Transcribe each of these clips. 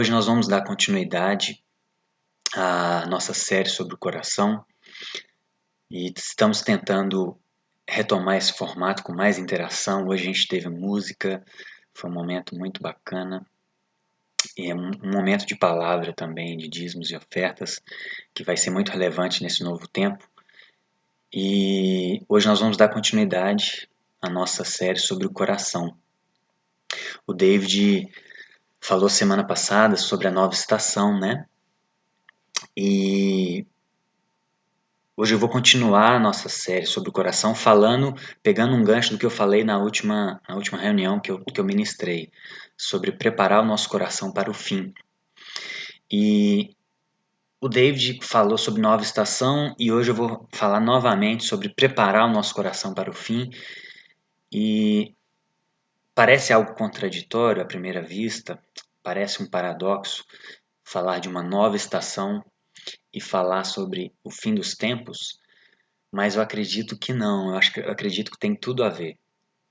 Hoje nós vamos dar continuidade à nossa série sobre o coração e estamos tentando retomar esse formato com mais interação. Hoje a gente teve música, foi um momento muito bacana e é um momento de palavra também, de dízimos e ofertas, que vai ser muito relevante nesse novo tempo. E hoje nós vamos dar continuidade à nossa série sobre o coração. O David falou semana passada sobre a nova estação, né? E hoje eu vou continuar a nossa série sobre o coração pegando um gancho do que eu falei na última reunião que eu ministrei, sobre preparar o nosso coração para o fim. E o David falou sobre nova estação e hoje eu vou falar novamente sobre preparar o nosso coração para o fim. E parece algo contraditório à primeira vista, parece um paradoxo falar de uma nova estação e falar sobre o fim dos tempos. Mas eu acredito que não, eu acredito que tem tudo a ver,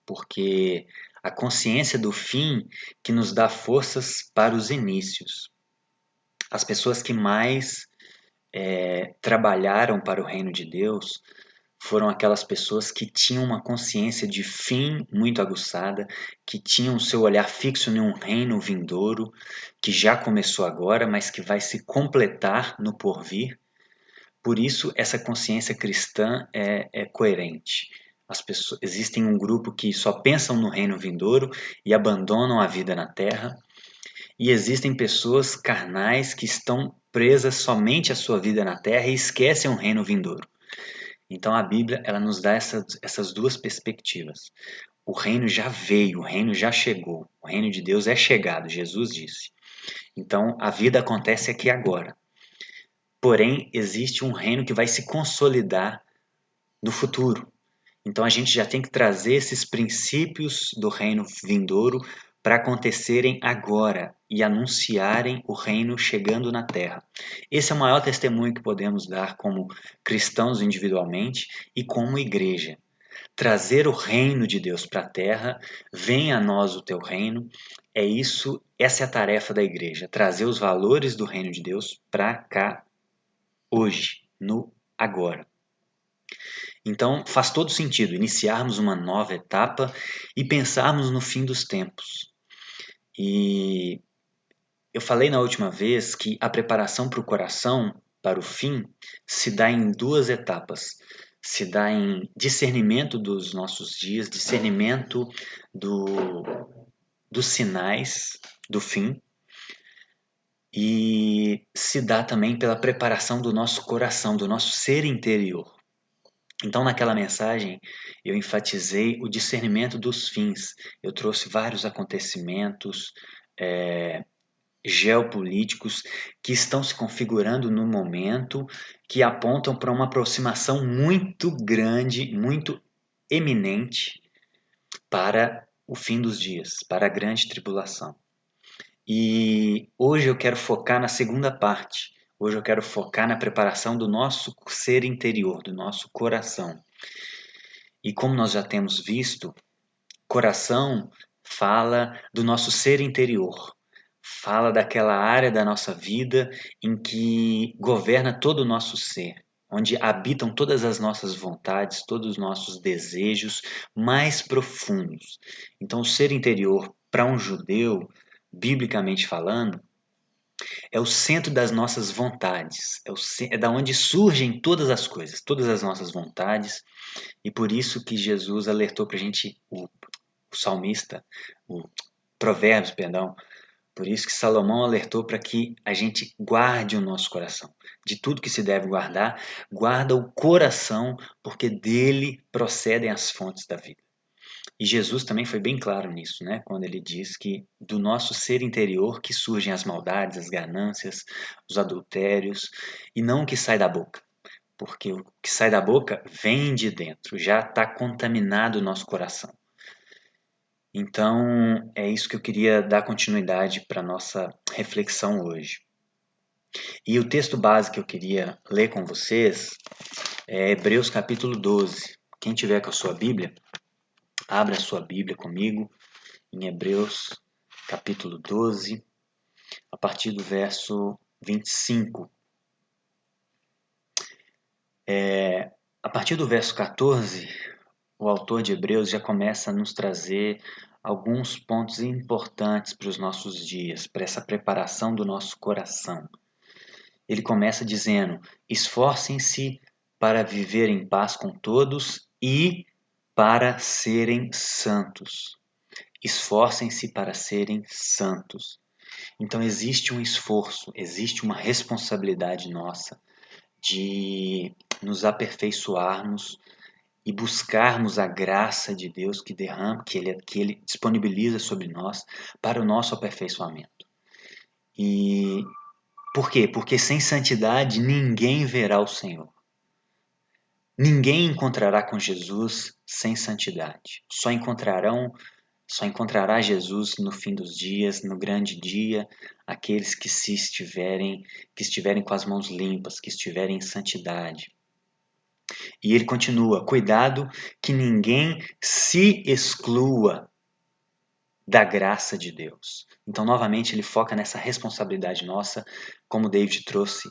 porque a consciência do fim que nos dá forças para os inícios. As pessoas que mais trabalharam para o reino de Deus foram aquelas pessoas que tinham uma consciência de fim muito aguçada, que tinham o seu olhar fixo em um reino vindouro, que já começou agora, mas que vai se completar no porvir. Por isso, essa consciência cristã é coerente. Existem um grupo que só pensam no reino vindouro e abandonam a vida na terra, e existem pessoas carnais que estão presas somente à sua vida na terra e esquecem o reino vindouro. Então a Bíblia ela nos dá essas duas perspectivas. O reino já veio, o reino já chegou, o reino de Deus é chegado, Jesus disse. Então a vida acontece aqui agora. Porém, existe um reino que vai se consolidar no futuro. Então a gente já tem que trazer esses princípios do reino vindouro para acontecerem agora e anunciarem o reino chegando na terra. Esse é o maior testemunho que podemos dar como cristãos individualmente e como igreja. Trazer o reino de Deus para a terra, venha a nós o teu reino, essa é a tarefa da igreja, trazer os valores do reino de Deus para cá hoje, no agora. Então faz todo sentido iniciarmos uma nova etapa e pensarmos no fim dos tempos. E eu falei na última vez que a preparação para o coração, para o fim, se dá em duas etapas. Se dá em discernimento dos nossos dias, discernimento dos sinais do fim, e se dá também pela preparação do nosso coração, do nosso ser interior. Então, naquela mensagem, eu enfatizei o discernimento dos fins. Eu trouxe vários acontecimentos geopolíticos que estão se configurando no momento, que apontam para uma aproximação muito grande, muito eminente para o fim dos dias, para a grande tribulação. E hoje eu quero focar na segunda parte. Hoje eu quero focar na preparação do nosso ser interior, do nosso coração. E como nós já temos visto, coração fala do nosso ser interior, fala daquela área da nossa vida em que governa todo o nosso ser, onde habitam todas as nossas vontades, todos os nossos desejos mais profundos. Então, o ser interior, para um judeu, biblicamente falando, é o centro das nossas vontades, é da onde surgem todas as coisas, todas as nossas vontades, e por isso que Jesus alertou para a gente, o salmista, o Provérbios, perdão, por isso que Salomão alertou para que a gente guarde o nosso coração. De tudo que se deve guardar, guarda o coração, porque dele procedem as fontes da vida. E Jesus também foi bem claro nisso, né? Quando ele diz que do nosso ser interior que surgem as maldades, as ganâncias, os adultérios, e não o que sai da boca. Porque o que sai da boca vem de dentro, já está contaminado o nosso coração. Então, é isso que eu queria dar continuidade para a nossa reflexão hoje. E o texto base que eu queria ler com vocês é Hebreus capítulo 12. Quem tiver com a sua Bíblia, abra a sua Bíblia comigo em Hebreus capítulo 12. a partir do verso 25. A partir do verso 14, o autor de Hebreus já começa a nos trazer alguns pontos importantes para os nossos dias, para essa preparação do nosso coração. Ele começa dizendo: esforcem-se para viver em paz com todos e para serem santos. Esforcem-se para serem santos. Então existe um esforço, existe uma responsabilidade nossa de nos aperfeiçoarmos e buscarmos a graça de Deus que derrama, que ele disponibiliza sobre nós para o nosso aperfeiçoamento. E por quê? Porque sem santidade ninguém verá o Senhor. Ninguém encontrará com Jesus sem santidade. Só encontrará Jesus no fim dos dias, no grande dia, aqueles que estiverem com as mãos limpas, que estiverem em santidade. E ele continua: cuidado que ninguém se exclua da graça de Deus. Então, novamente, ele foca nessa responsabilidade nossa, como David trouxe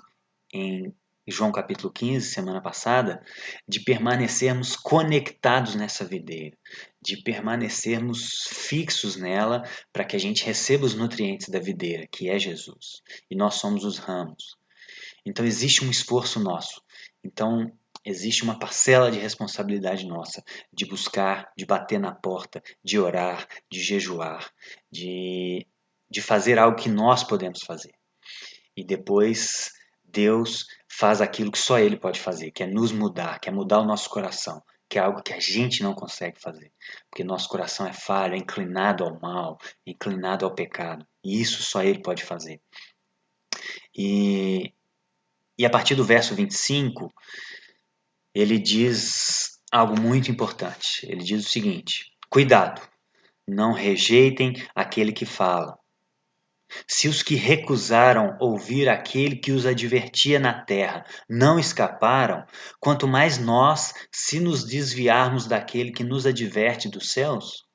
em João capítulo 15, semana passada, de permanecermos conectados nessa videira, de permanecermos fixos nela para que a gente receba os nutrientes da videira, que é Jesus. E nós somos os ramos. Então existe um esforço nosso. Então existe uma parcela de responsabilidade nossa de buscar, de bater na porta, de orar, de jejuar, de fazer algo que nós podemos fazer. E depois Deus faz aquilo que só Ele pode fazer, que é nos mudar, que é mudar o nosso coração, que é algo que a gente não consegue fazer, porque nosso coração é falho, é inclinado ao mal, inclinado ao pecado, e isso só Ele pode fazer. E a partir do verso 25, ele diz algo muito importante. Ele diz o seguinte: cuidado, não rejeitem aquele que fala. Se os que recusaram ouvir aquele que os advertia na terra não escaparam, quanto mais nós, se nos desviarmos daquele que nos adverte dos céus?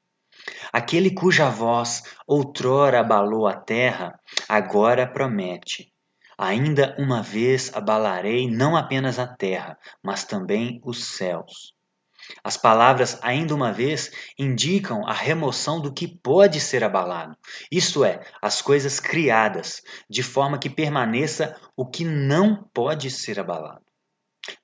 Aquele cuja voz outrora abalou a terra, agora promete: ainda uma vez abalarei não apenas a terra, mas também os céus. As palavras ainda uma vez indicam a remoção do que pode ser abalado, isto é, as coisas criadas, de forma que permaneça o que não pode ser abalado.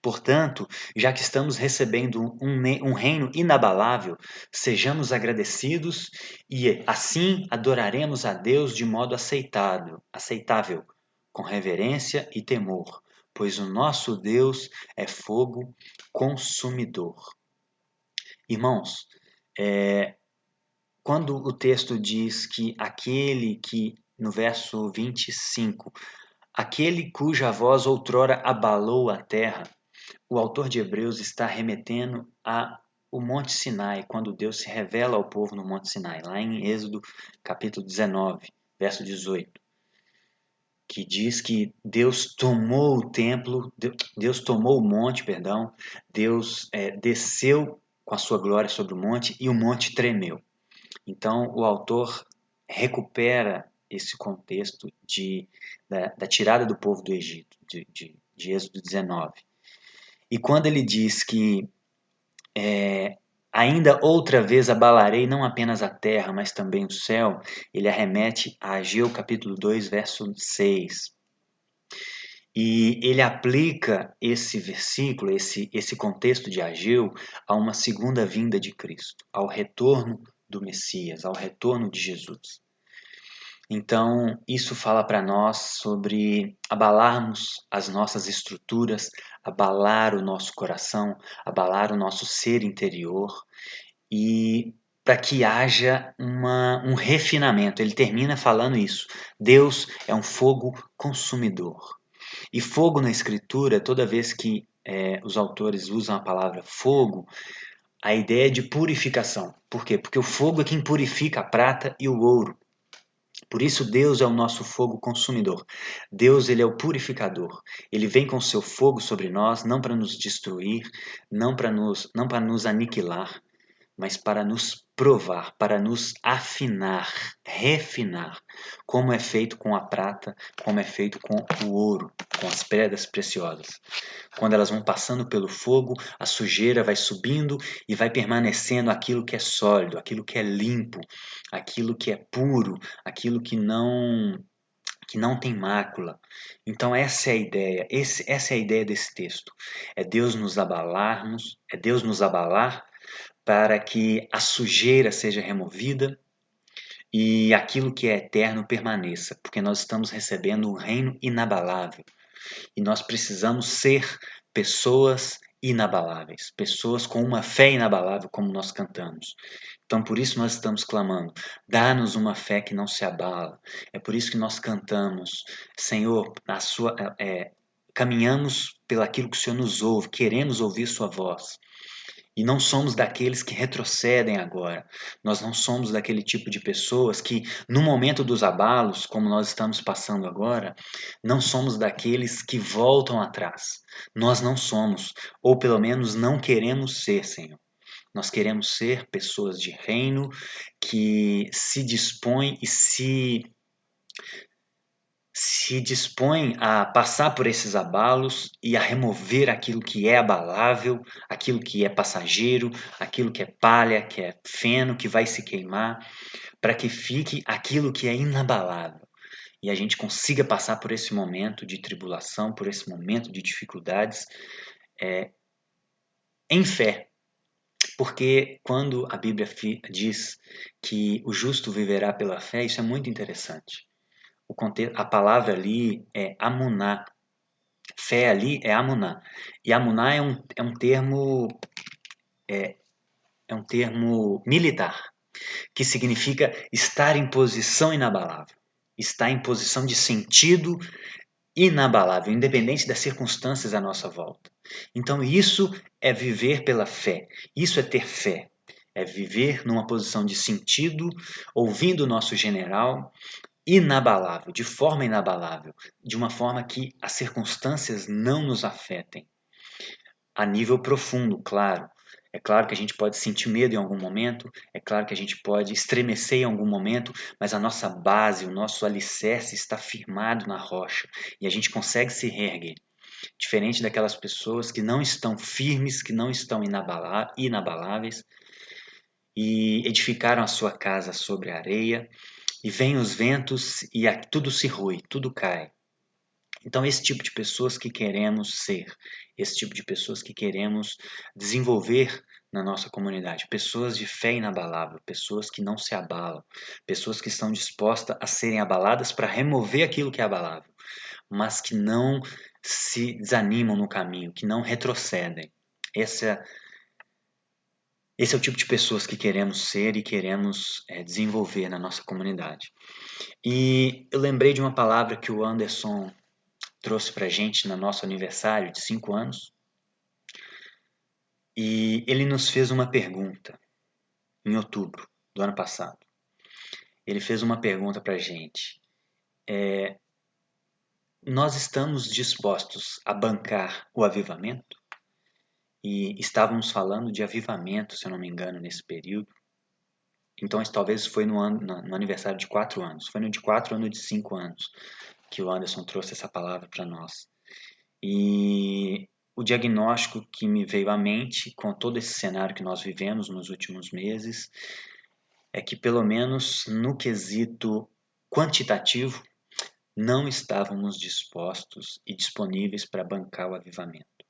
Portanto, já que estamos recebendo um reino inabalável, sejamos agradecidos e assim adoraremos a Deus de modo aceitável, com reverência e temor, pois o nosso Deus é fogo consumidor. Irmãos, quando o texto diz que no verso 25, aquele cuja voz outrora abalou a terra, o autor de Hebreus está remetendo ao Monte Sinai, quando Deus se revela ao povo no Monte Sinai, lá em Êxodo capítulo 19, verso 18, que diz que Deus tomou o templo, Deus tomou o monte, Deus desceu com a sua glória sobre o monte e o monte tremeu. Então o autor recupera esse contexto da tirada do povo do Egito, de Êxodo 19. E quando ele diz que ainda outra vez abalarei não apenas a terra, mas também o céu, ele arremete a Ageu capítulo 2, verso 6. E ele aplica esse versículo, esse contexto de Ageu, a uma segunda vinda de Cristo, ao retorno do Messias, ao retorno de Jesus. Então, isso fala para nós sobre abalarmos as nossas estruturas, abalar o nosso coração, abalar o nosso ser interior e para que haja um refinamento. Ele termina falando isso. Deus é um fogo consumidor. E fogo na Escritura, toda vez que os autores usam a palavra fogo, a ideia é de purificação. Por quê? Porque o fogo é quem purifica a prata e o ouro. Por isso Deus é o nosso fogo consumidor. Deus, ele é o purificador. Ele vem com seu fogo sobre nós, não para nos destruir, não para nos aniquilar, mas para nos provar, para nos afinar, refinar, como é feito com a prata, como é feito com o ouro, com as pedras preciosas. Quando elas vão passando pelo fogo, a sujeira vai subindo e vai permanecendo aquilo que é sólido, aquilo que é limpo, aquilo que é puro, aquilo que não tem mácula. Então essa é a ideia, essa é a ideia desse texto. É Deus nos abalarmos, é Deus nos abalar para que a sujeira seja removida e aquilo que é eterno permaneça, porque nós estamos recebendo um reino inabalável e nós precisamos ser pessoas inabaláveis, pessoas com uma fé inabalável, como nós cantamos. Então, por isso nós estamos clamando, dá-nos uma fé que não se abala. É por isso que nós cantamos, Senhor, caminhamos pelaquilo que o Senhor nos ouve, queremos ouvir sua voz. E não somos daqueles que retrocedem agora. Nós não somos daquele tipo de pessoas que, no momento dos abalos, como nós estamos passando agora, não somos daqueles que voltam atrás. Nós não somos, ou pelo menos não queremos ser, Senhor. Nós queremos ser pessoas de reino que se dispõem e se dispõe a passar por esses abalos e a remover aquilo que é abalável, aquilo que é passageiro, aquilo que é palha, que é feno, que vai se queimar, para que fique aquilo que é inabalável. E a gente consiga passar por esse momento de tribulação, por esse momento de dificuldades, em fé. Porque quando a Bíblia diz que o justo viverá pela fé, isso é muito interessante. A palavra ali é amuná. Fé ali é amuná. E amuná é um termo militar, que significa estar em posição inabalável. Estar em posição de sentido inabalável, independente das circunstâncias à nossa volta. Então isso é viver pela fé. Isso é ter fé. É viver numa posição de sentido, ouvindo o nosso general, inabalável, de forma inabalável, de uma forma que as circunstâncias não nos afetem. A nível profundo, claro. É claro que a gente pode sentir medo em algum momento, é claro que a gente pode estremecer em algum momento, mas a nossa base, o nosso alicerce está firmado na rocha e a gente consegue se reerguer. Diferente daquelas pessoas que não estão firmes, que não estão inabaláveis e edificaram a sua casa sobre a areia, e vêm os ventos e tudo se rui, tudo cai. Então, esse tipo de pessoas que queremos ser, esse tipo de pessoas que queremos desenvolver na nossa comunidade, pessoas de fé inabalável, pessoas que não se abalam, pessoas que estão dispostas a serem abaladas para remover aquilo que é abalável, mas que não se desanimam no caminho, que não retrocedem. Esse é o tipo de pessoas que queremos ser e queremos desenvolver na nossa comunidade. E eu lembrei de uma palavra que o Anderson trouxe para a gente no nosso aniversário de 5 anos. E ele nos fez uma pergunta em outubro do ano passado. Ele fez uma pergunta para a gente. Nós estamos dispostos a bancar o avivamento? E estávamos falando de avivamento, se eu não me engano, nesse período. Então, isso talvez foi no aniversário de 4 anos. Foi no de 4 ou no de 5 anos que o Anderson trouxe essa palavra para nós. E o diagnóstico que me veio à mente com todo esse cenário que nós vivemos nos últimos meses é que, pelo menos no quesito quantitativo, não estávamos dispostos e disponíveis para bancar o avivamento,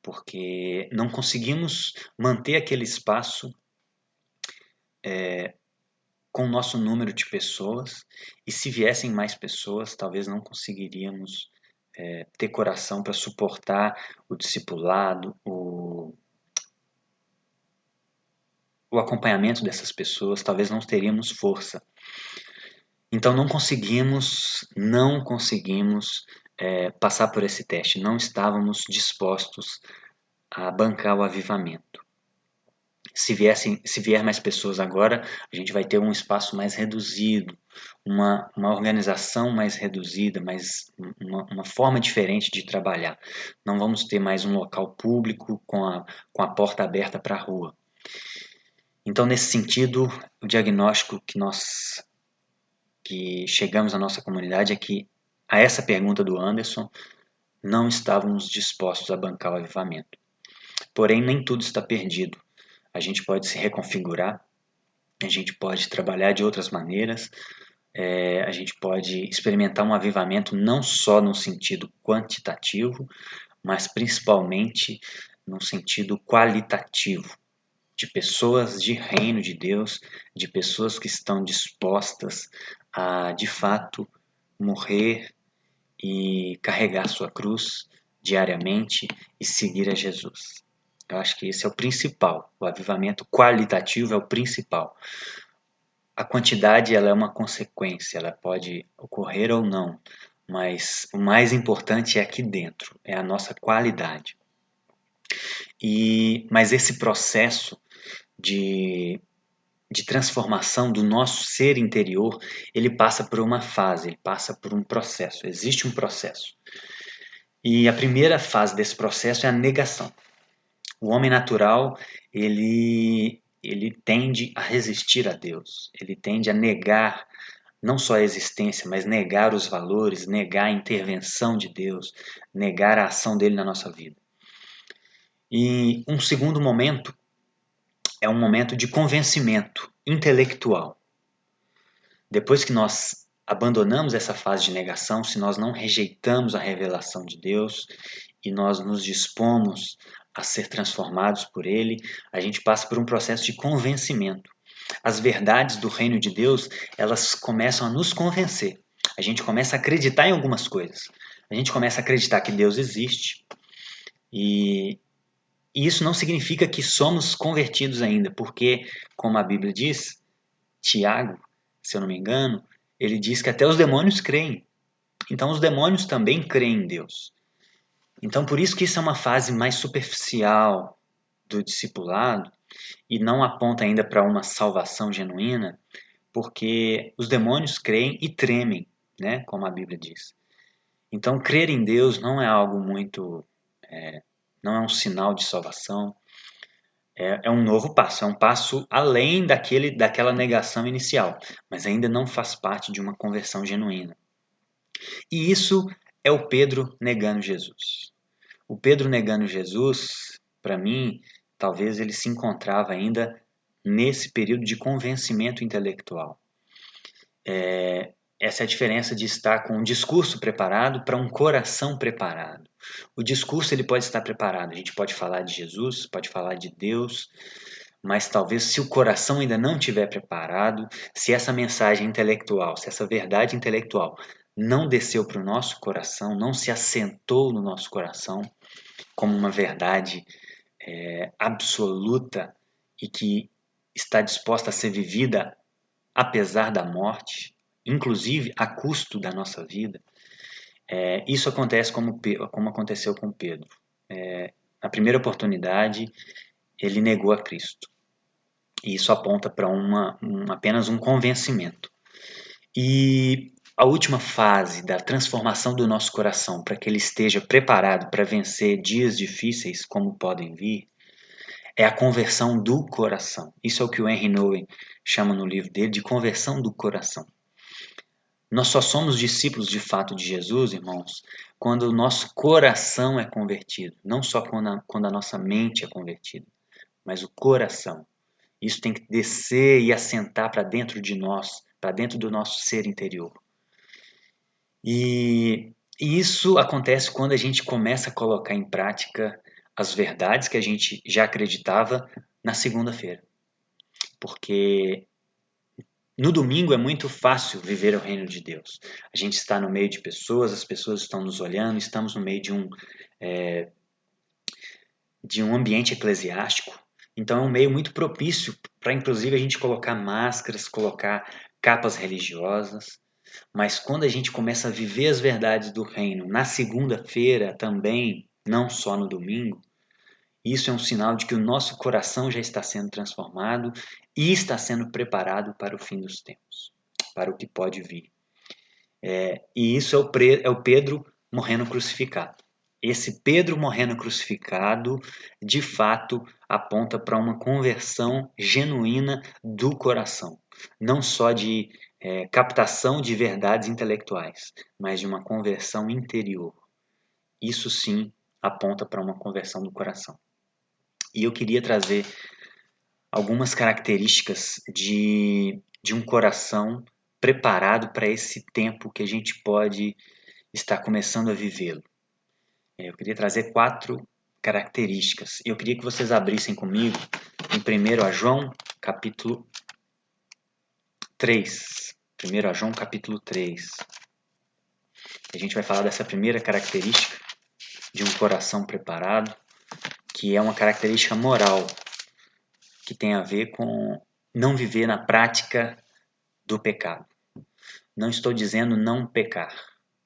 porque não conseguimos manter aquele espaço com o nosso número de pessoas, e se viessem mais pessoas, talvez não conseguiríamos ter coração para suportar o discipulado, o acompanhamento dessas pessoas, talvez não teríamos força. Então não conseguimos passar por esse teste, não estávamos dispostos a bancar o avivamento. Se vier mais pessoas agora, a gente vai ter um espaço mais reduzido, uma organização mais reduzida, uma forma diferente de trabalhar. Não vamos ter mais um local público com a porta aberta para a rua. Então, nesse sentido, o diagnóstico que chegamos à nossa comunidade é que, a essa pergunta do Anderson, não estávamos dispostos a bancar o avivamento. Porém, nem tudo está perdido. A gente pode se reconfigurar, a gente pode trabalhar de outras maneiras, a gente pode experimentar um avivamento não só no sentido quantitativo, mas principalmente no sentido qualitativo, de pessoas de reino de Deus, de pessoas que estão dispostas a, de fato, morrer e carregar sua cruz diariamente e seguir a Jesus. Eu acho que esse é o principal. O avivamento qualitativo é o principal. A quantidade ela é uma consequência, ela pode ocorrer ou não, mas o mais importante é aqui dentro, é a nossa qualidade. Mas esse processo de transformação do nosso ser interior, ele passa por uma fase, ele passa por um processo, existe um processo. E a primeira fase desse processo é a negação. O homem natural, ele tende a resistir a Deus, ele tende a negar não só a existência, mas negar os valores, negar a intervenção de Deus, negar a ação dele na nossa vida. E um segundo momento é um momento de convencimento intelectual. Depois que nós abandonamos essa fase de negação, se nós não rejeitamos a revelação de Deus e nós nos dispomos a ser transformados por Ele, a gente passa por um processo de convencimento. As verdades do reino de Deus, elas começam a nos convencer. A gente começa a acreditar em algumas coisas. A gente começa a acreditar que Deus existe. E isso não significa que somos convertidos ainda, porque, como a Bíblia diz, Tiago, se eu não me engano, ele diz que até os demônios creem. Então os demônios também creem em Deus. Então por isso que isso é uma fase mais superficial do discipulado e não aponta ainda para uma salvação genuína, porque os demônios creem e tremem, né, como a Bíblia diz. Então crer em Deus não é algo muito, não é um sinal de salvação, é um novo passo, é um passo além daquela negação inicial, mas ainda não faz parte de uma conversão genuína. E isso é o Pedro negando Jesus. O Pedro negando Jesus, para mim, talvez ele se encontrava ainda nesse período de convencimento intelectual. Essa é a diferença de estar com um discurso preparado para um coração preparado. O discurso ele pode estar preparado, a gente pode falar de Jesus, pode falar de Deus, mas talvez se o coração ainda não estiver preparado, se essa mensagem intelectual, se essa verdade intelectual não desceu para o nosso coração, não se assentou no nosso coração como uma verdade absoluta e que está disposta a ser vivida apesar da morte, inclusive a custo da nossa vida, isso acontece como aconteceu com Pedro. Na primeira oportunidade, ele negou a Cristo. E isso aponta para apenas um convencimento. E a última fase da transformação do nosso coração para que ele esteja preparado para vencer dias difíceis como podem vir, é a conversão do coração. Isso é o que o Henry Nouwen chama no livro dele de conversão do coração. Nós só somos discípulos de fato de Jesus, irmãos, quando o nosso coração é convertido, não só quando a nossa mente é convertida, mas o coração. Isso tem que descer e assentar para dentro de nós, para dentro do nosso ser interior. E isso acontece quando a gente começa a colocar em prática as verdades que a gente já acreditava na segunda-feira. Porque no domingo é muito fácil viver o reino de Deus. A gente está no meio de pessoas, as pessoas estão nos olhando, estamos no meio de um ambiente eclesiástico. Então é um meio muito propício para, inclusive, a gente colocar máscaras, colocar capas religiosas. Mas quando a gente começa a viver as verdades do reino na segunda-feira também, não só no domingo, isso é um sinal de que o nosso coração já está sendo transformado e está sendo preparado para o fim dos tempos, para o que pode vir. E isso é o Pedro morrendo crucificado. esse Pedro morrendo crucificado, de fato, aponta para uma conversão genuína do coração. Não só de captação de verdades intelectuais, mas de uma conversão interior. Isso sim aponta para uma conversão do coração. E eu queria trazer algumas características de um coração preparado para esse tempo que a gente pode estar começando a vivê-lo. Eu queria trazer 4 características. Eu queria que vocês abrissem comigo em 1 João, capítulo 3. 1 João, capítulo 3. A gente vai falar dessa primeira característica de um coração preparado, que é uma característica moral, que tem a ver com não viver na prática do pecado. Não estou dizendo não pecar.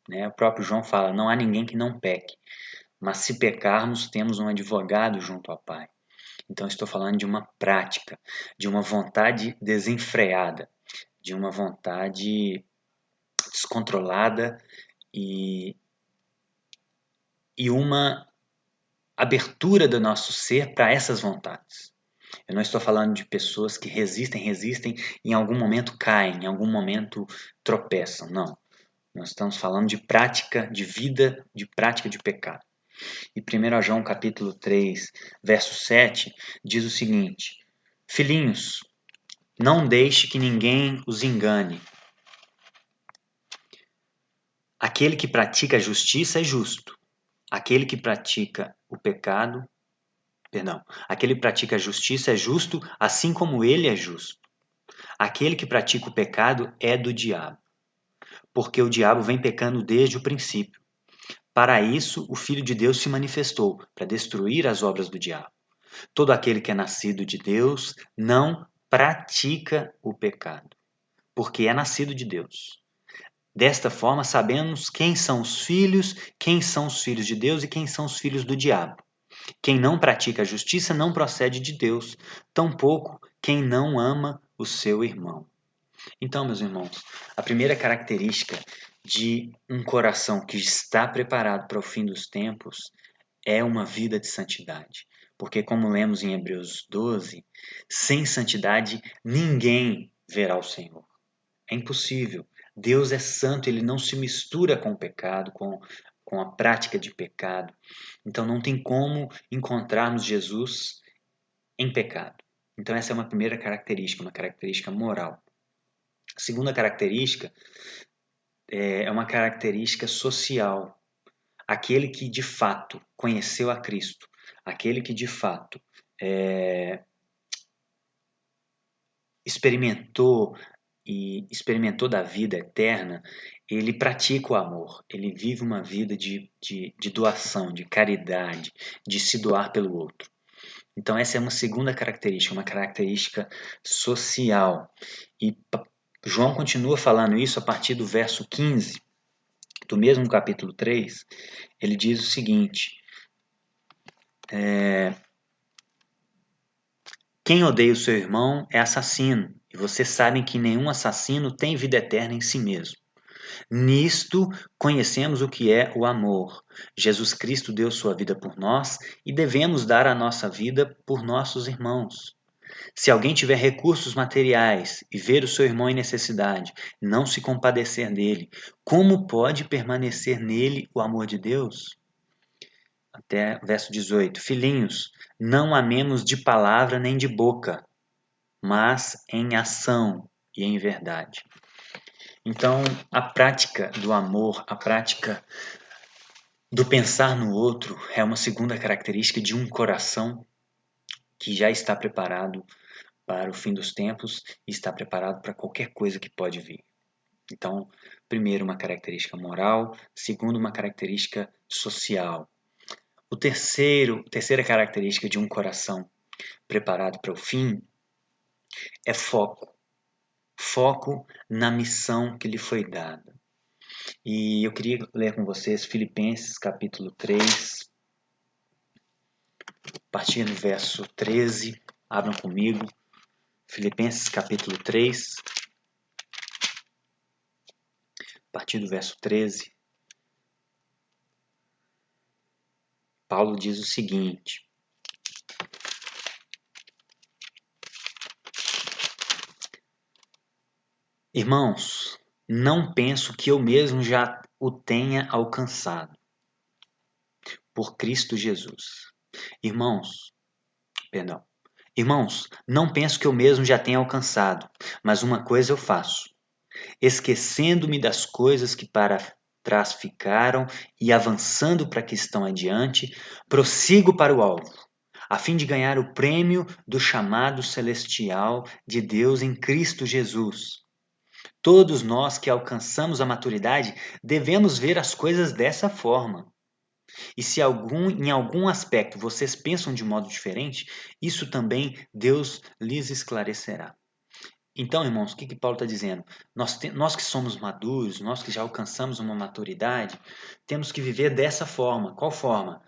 O próprio João fala, não há ninguém que não peque. Mas se pecarmos, temos um advogado junto ao Pai. Então estou falando de uma prática, de uma vontade desenfreada, de uma vontade descontrolada e uma abertura do nosso ser para essas vontades. Eu não estou falando de pessoas que resistem, e em algum momento caem, em algum momento tropeçam. Não. Nós estamos falando de prática de vida, de prática de pecado. E 1 João capítulo 3, verso 7, diz o seguinte: Filhinhos, não deixe que ninguém os engane. Aquele que pratica a justiça é justo. Aquele que pratica o pecado, aquele que pratica a justiça é justo, assim como ele é justo. Aquele que pratica o pecado é do diabo, porque o diabo vem pecando desde o princípio. Para isso, o Filho de Deus se manifestou, para destruir as obras do diabo. Todo aquele que é nascido de Deus não pratica o pecado, porque é nascido de Deus. Desta forma, sabemos quem são os filhos de Deus e quem são os filhos do diabo. Quem não pratica a justiça não procede de Deus, tampouco quem não ama o seu irmão. Então, meus irmãos, a primeira característica de um coração que está preparado para o fim dos tempos é uma vida de santidade. Porque, como lemos em Hebreus 12, sem santidade ninguém verá o Senhor. É impossível. Deus é santo, ele não se mistura com o pecado, com a prática de pecado. Então não tem como encontrarmos Jesus em pecado. Então essa é uma primeira característica, uma característica moral. A segunda característica é uma característica social. Aquele que de fato conheceu a Cristo, aquele que de fato experimentou da vida eterna, ele pratica o amor, ele vive uma vida de doação, de caridade, de se doar pelo outro. Então essa é uma segunda característica, uma característica social. E João continua falando isso a partir do verso 15, do mesmo capítulo 3, ele diz o seguinte: quem odeia o seu irmão é assassino, e vocês sabem que nenhum assassino tem vida eterna em si mesmo. Nisto conhecemos o que é o amor. Jesus Cristo deu sua vida por nós e devemos dar a nossa vida por nossos irmãos. Se alguém tiver recursos materiais e ver o seu irmão em necessidade, não se compadecer dele, como pode permanecer nele o amor de Deus? Até verso 18. Filhinhos, não amemos de palavra nem de boca, mas em ação e em verdade. Então, a prática do amor, a prática do pensar no outro é uma segunda característica de um coração que já está preparado para o fim dos tempos e está preparado para qualquer coisa que pode vir. Então, primeiro, uma característica moral, segundo, uma característica social. Terceira característica de um coração preparado para o fim é foco. Foco na missão que lhe foi dada. E eu queria ler com vocês Filipenses capítulo 3, a partir do verso 13. Abram comigo. Filipenses capítulo 3, a partir do verso 13. Paulo diz o seguinte: Irmãos, não penso que eu mesmo já o tenha alcançado, por Cristo Jesus. Irmãos, perdão. Irmãos, não penso que eu mesmo já tenha alcançado, mas uma coisa eu faço, esquecendo-me das coisas que para trás ficaram e avançando para que estão adiante, prossigo para o alvo, a fim de ganhar o prêmio do chamado celestial de Deus em Cristo Jesus. Todos nós que alcançamos a maturidade devemos ver as coisas dessa forma. E se em algum aspecto vocês pensam de modo diferente, isso também Deus lhes esclarecerá. Então, irmãos, o que Paulo está dizendo? Nós que somos maduros, nós que já alcançamos uma maturidade, temos que viver dessa forma. Qual forma?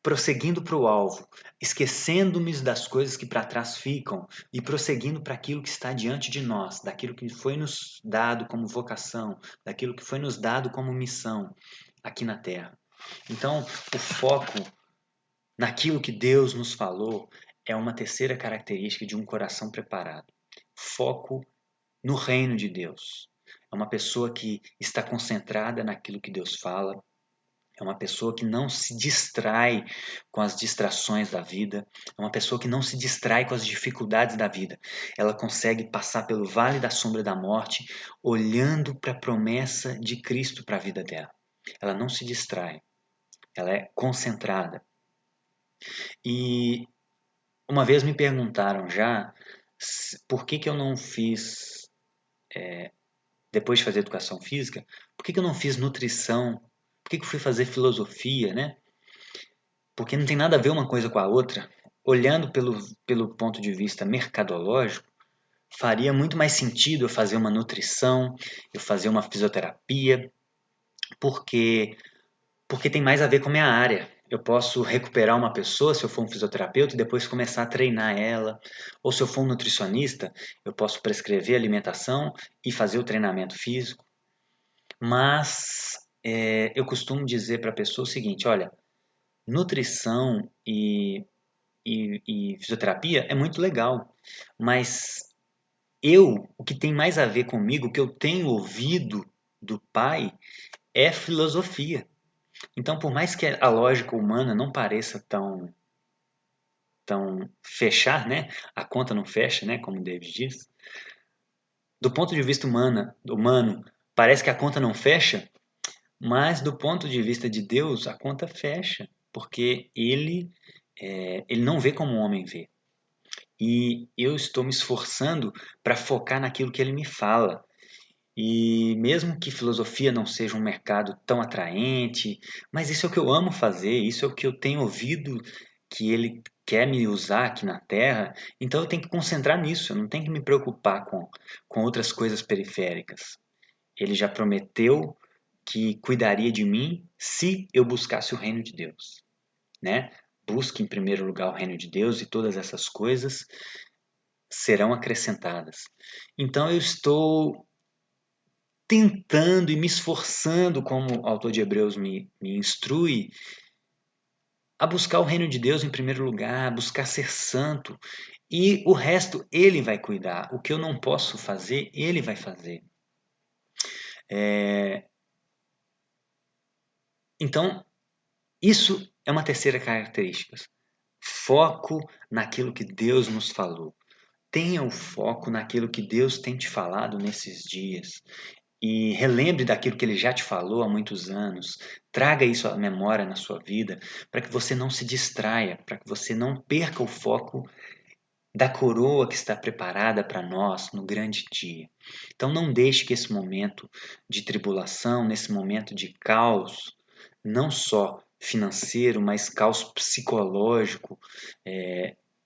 Prosseguindo para o alvo, esquecendo-nos das coisas que para trás ficam e prosseguindo para aquilo que está diante de nós, daquilo que foi nos dado como vocação, daquilo que foi nos dado como missão aqui na Terra. Então, o foco naquilo que Deus nos falou é uma terceira característica de um coração preparado. Foco no reino de Deus. É uma pessoa que está concentrada naquilo que Deus fala. É uma pessoa que não se distrai com as distrações da vida. É uma pessoa que não se distrai com as dificuldades da vida. Ela consegue passar pelo vale da sombra da morte, olhando para a promessa de Cristo para a vida dela. Ela não se distrai. Ela é concentrada. E uma vez me perguntaram já por que eu não fiz, depois de fazer educação física, por que eu não fiz nutrição? Por que eu fui fazer filosofia, né? Porque não tem nada a ver uma coisa com a outra. Olhando pelo ponto de vista mercadológico, faria muito mais sentido eu fazer uma nutrição, eu fazer uma fisioterapia, porque tem mais a ver com a minha área. Eu posso recuperar uma pessoa se eu for um fisioterapeuta e depois começar a treinar ela. Ou se eu for um nutricionista, eu posso prescrever alimentação e fazer o treinamento físico. Mas eu costumo dizer para a pessoa o seguinte: olha, nutrição e fisioterapia é muito legal, mas o que tem mais a ver comigo, o que eu tenho ouvido do pai, é filosofia. Então, por mais que a lógica humana não pareça tão fechar, né? A conta não fecha, né? Como o David diz. Do ponto de vista humano, parece que a conta não fecha, mas do ponto de vista de Deus, a conta fecha, porque ele não vê como o homem vê. E eu estou me esforçando para focar naquilo que ele me fala. E mesmo que filosofia não seja um mercado tão atraente, mas isso é o que eu amo fazer, isso é o que eu tenho ouvido que ele quer me usar aqui na Terra, então eu tenho que concentrar nisso, eu não tenho que me preocupar com outras coisas periféricas. Ele já prometeu que cuidaria de mim se eu buscasse o reino de Deus, né? Busque em primeiro lugar o reino de Deus e todas essas coisas serão acrescentadas. Então eu estou tentando e me esforçando, como o autor de Hebreus me instrui, a buscar o reino de Deus em primeiro lugar, a buscar ser santo, e o resto ele vai cuidar. O que eu não posso fazer, ele vai fazer. Então, isso é uma terceira característica. Foco naquilo que Deus nos falou. Tenha o foco naquilo que Deus tem te falado nesses dias. E relembre daquilo que ele já te falou há muitos anos. Traga isso à memória na sua vida, para que você não se distraia, para que você não perca o foco da coroa que está preparada para nós no grande dia. Então não deixe que esse momento de tribulação, nesse momento de caos, não só financeiro, mas caos psicológico,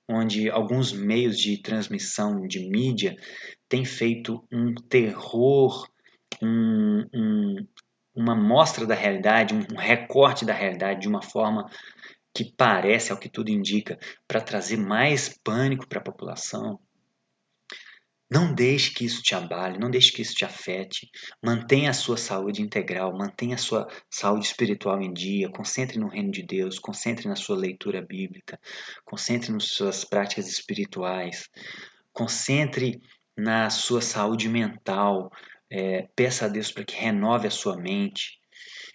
onde alguns meios de transmissão de mídia têm feito um terror, uma mostra da realidade, um recorte da realidade de uma forma que parece, ao que tudo indica, para trazer mais pânico para a população. Não deixe que isso te abale, não deixe que isso te afete. Mantenha a sua saúde integral, mantenha a sua saúde espiritual em dia. Concentre no reino de Deus, concentre na sua leitura bíblica, concentre nas suas práticas espirituais, concentre na sua saúde mental. Peça a Deus para que renove a sua mente.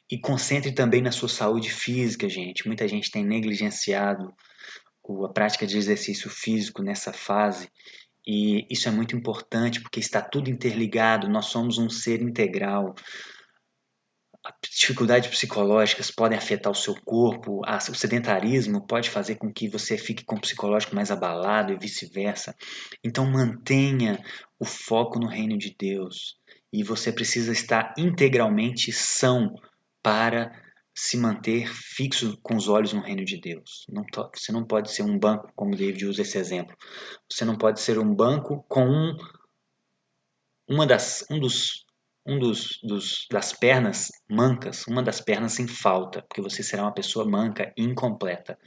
E concentre também na sua saúde física, gente. Muita gente tem negligenciado a prática de exercício físico nessa fase. E isso é muito importante porque está tudo interligado, nós somos um ser integral. Dificuldades psicológicas podem afetar o seu corpo, o sedentarismo pode fazer com que você fique com o psicológico mais abalado e vice-versa. Então mantenha o foco no reino de Deus e você precisa estar integralmente são para se manter fixo com os olhos no reino de Deus. Você não pode ser um banco, como David usa esse exemplo. Você não pode ser um banco com das pernas mancas, uma das pernas em falta, porque você será uma pessoa manca e incompleta.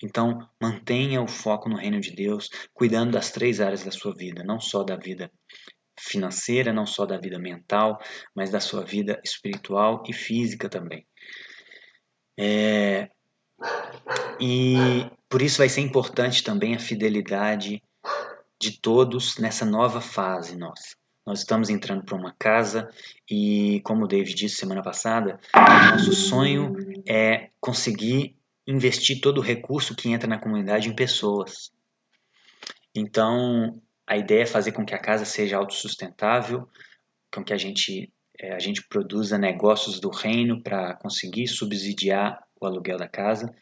Então, mantenha o foco no reino de Deus, cuidando das 3 áreas da sua vida, não só da vida financeira, não só da vida mental, mas da sua vida espiritual e física também. E por isso vai ser importante também a fidelidade de todos nessa nova fase nossa. Nós estamos entrando para uma casa e, como o David disse semana passada, nosso sonho é conseguir investir todo o recurso que entra na comunidade em pessoas. Então, a ideia é fazer com que a casa seja autossustentável, com que a gente produza negócios do reino para conseguir subsidiar o aluguel da casa.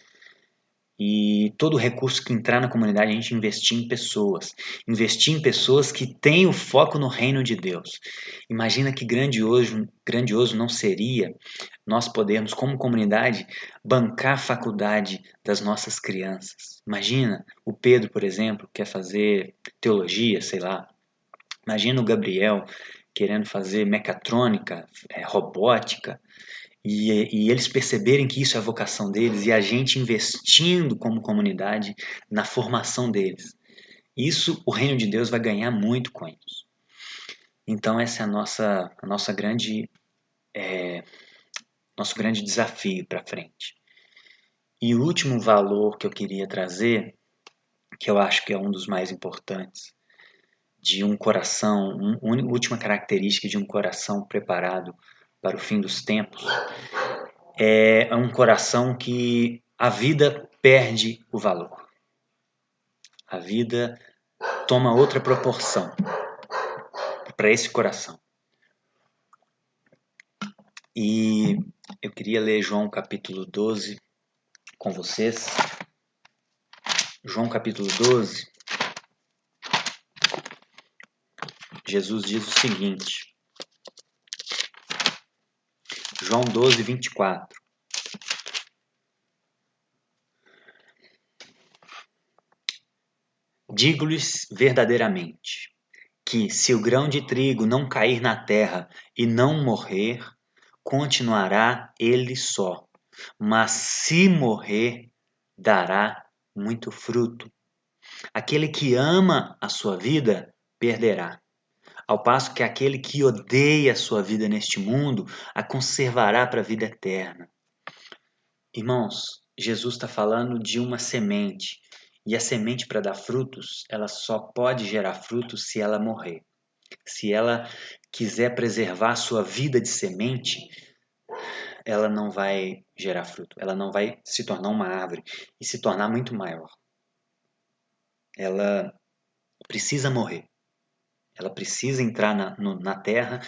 E todo o recurso que entrar na comunidade a gente investir investir em pessoas que têm o foco no reino de Deus. Imagina que grandioso não seria nós podermos, como comunidade, bancar a faculdade das nossas crianças. Imagina o Pedro, por exemplo, quer fazer teologia, sei lá. Imagina o Gabriel querendo fazer mecatrônica, robótica. E eles perceberem que isso é a vocação deles e a gente investindo como comunidade na formação deles. Isso o reino de Deus vai ganhar muito com isso. Então essa é a nossa nosso grande desafio para frente. E o último valor que eu queria trazer, que eu acho que é um dos mais importantes, de um coração, última característica de um coração preparado para o fim dos tempos, é um coração que a vida perde o valor. A vida toma outra proporção para esse coração. E eu queria ler João capítulo 12 com vocês. João capítulo 12, Jesus diz o seguinte. João 12, 24. Digo-lhes verdadeiramente, que se o grão de trigo não cair na terra e não morrer, continuará ele só, mas se morrer, dará muito fruto. Aquele que ama a sua vida, perderá. Ao passo que aquele que odeia a sua vida neste mundo, a conservará para a vida eterna. Irmãos, Jesus está falando de uma semente. E a semente, para dar frutos, ela só pode gerar frutos se ela morrer. Se ela quiser preservar a sua vida de semente, ela não vai gerar fruto. Ela não vai se tornar uma árvore e se tornar muito maior. Ela precisa morrer. Ela precisa entrar na terra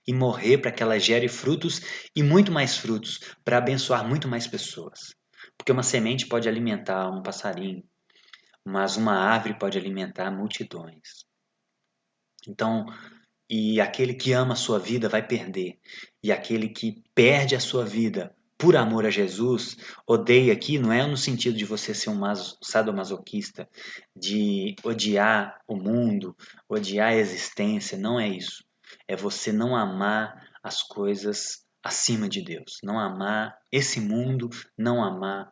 e morrer para que ela gere frutos e muito mais frutos, para abençoar muito mais pessoas. Porque uma semente pode alimentar um passarinho, mas uma árvore pode alimentar multidões. Então, e aquele que ama a sua vida vai perder. E aquele que perde a sua vida por amor a Jesus, odeia aqui, não é no sentido de você ser um sadomasoquista, de odiar o mundo, odiar a existência, não é isso. É você não amar as coisas acima de Deus, não amar esse mundo, não amar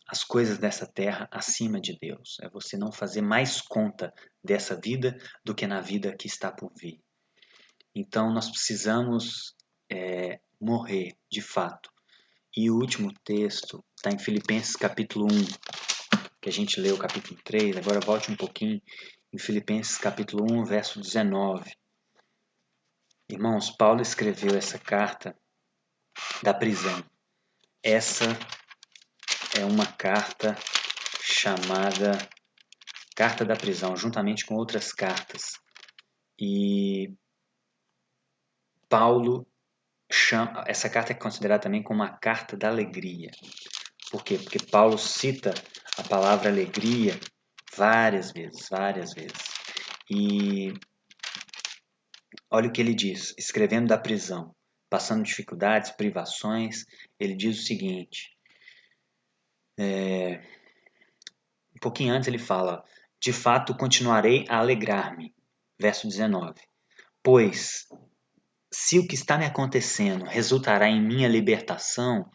as coisas dessa terra acima de Deus. É você não fazer mais conta dessa vida do que na vida que está por vir. Então nós precisamos morrer, de fato. E o último texto está em Filipenses capítulo 1, que a gente leu o capítulo 3. Agora volte um pouquinho em Filipenses capítulo 1, verso 19. Irmãos, Paulo escreveu essa carta da prisão. Essa é uma carta chamada Carta da Prisão, juntamente com outras cartas. E Paulo chama, essa carta é considerada também como a carta da alegria. Por quê? Porque Paulo cita a palavra alegria várias vezes. E olha o que ele diz, escrevendo da prisão, passando dificuldades, privações, ele diz o seguinte, um pouquinho antes ele fala, de fato continuarei a alegrar-me, verso 19, pois se o que está me acontecendo resultará em minha libertação,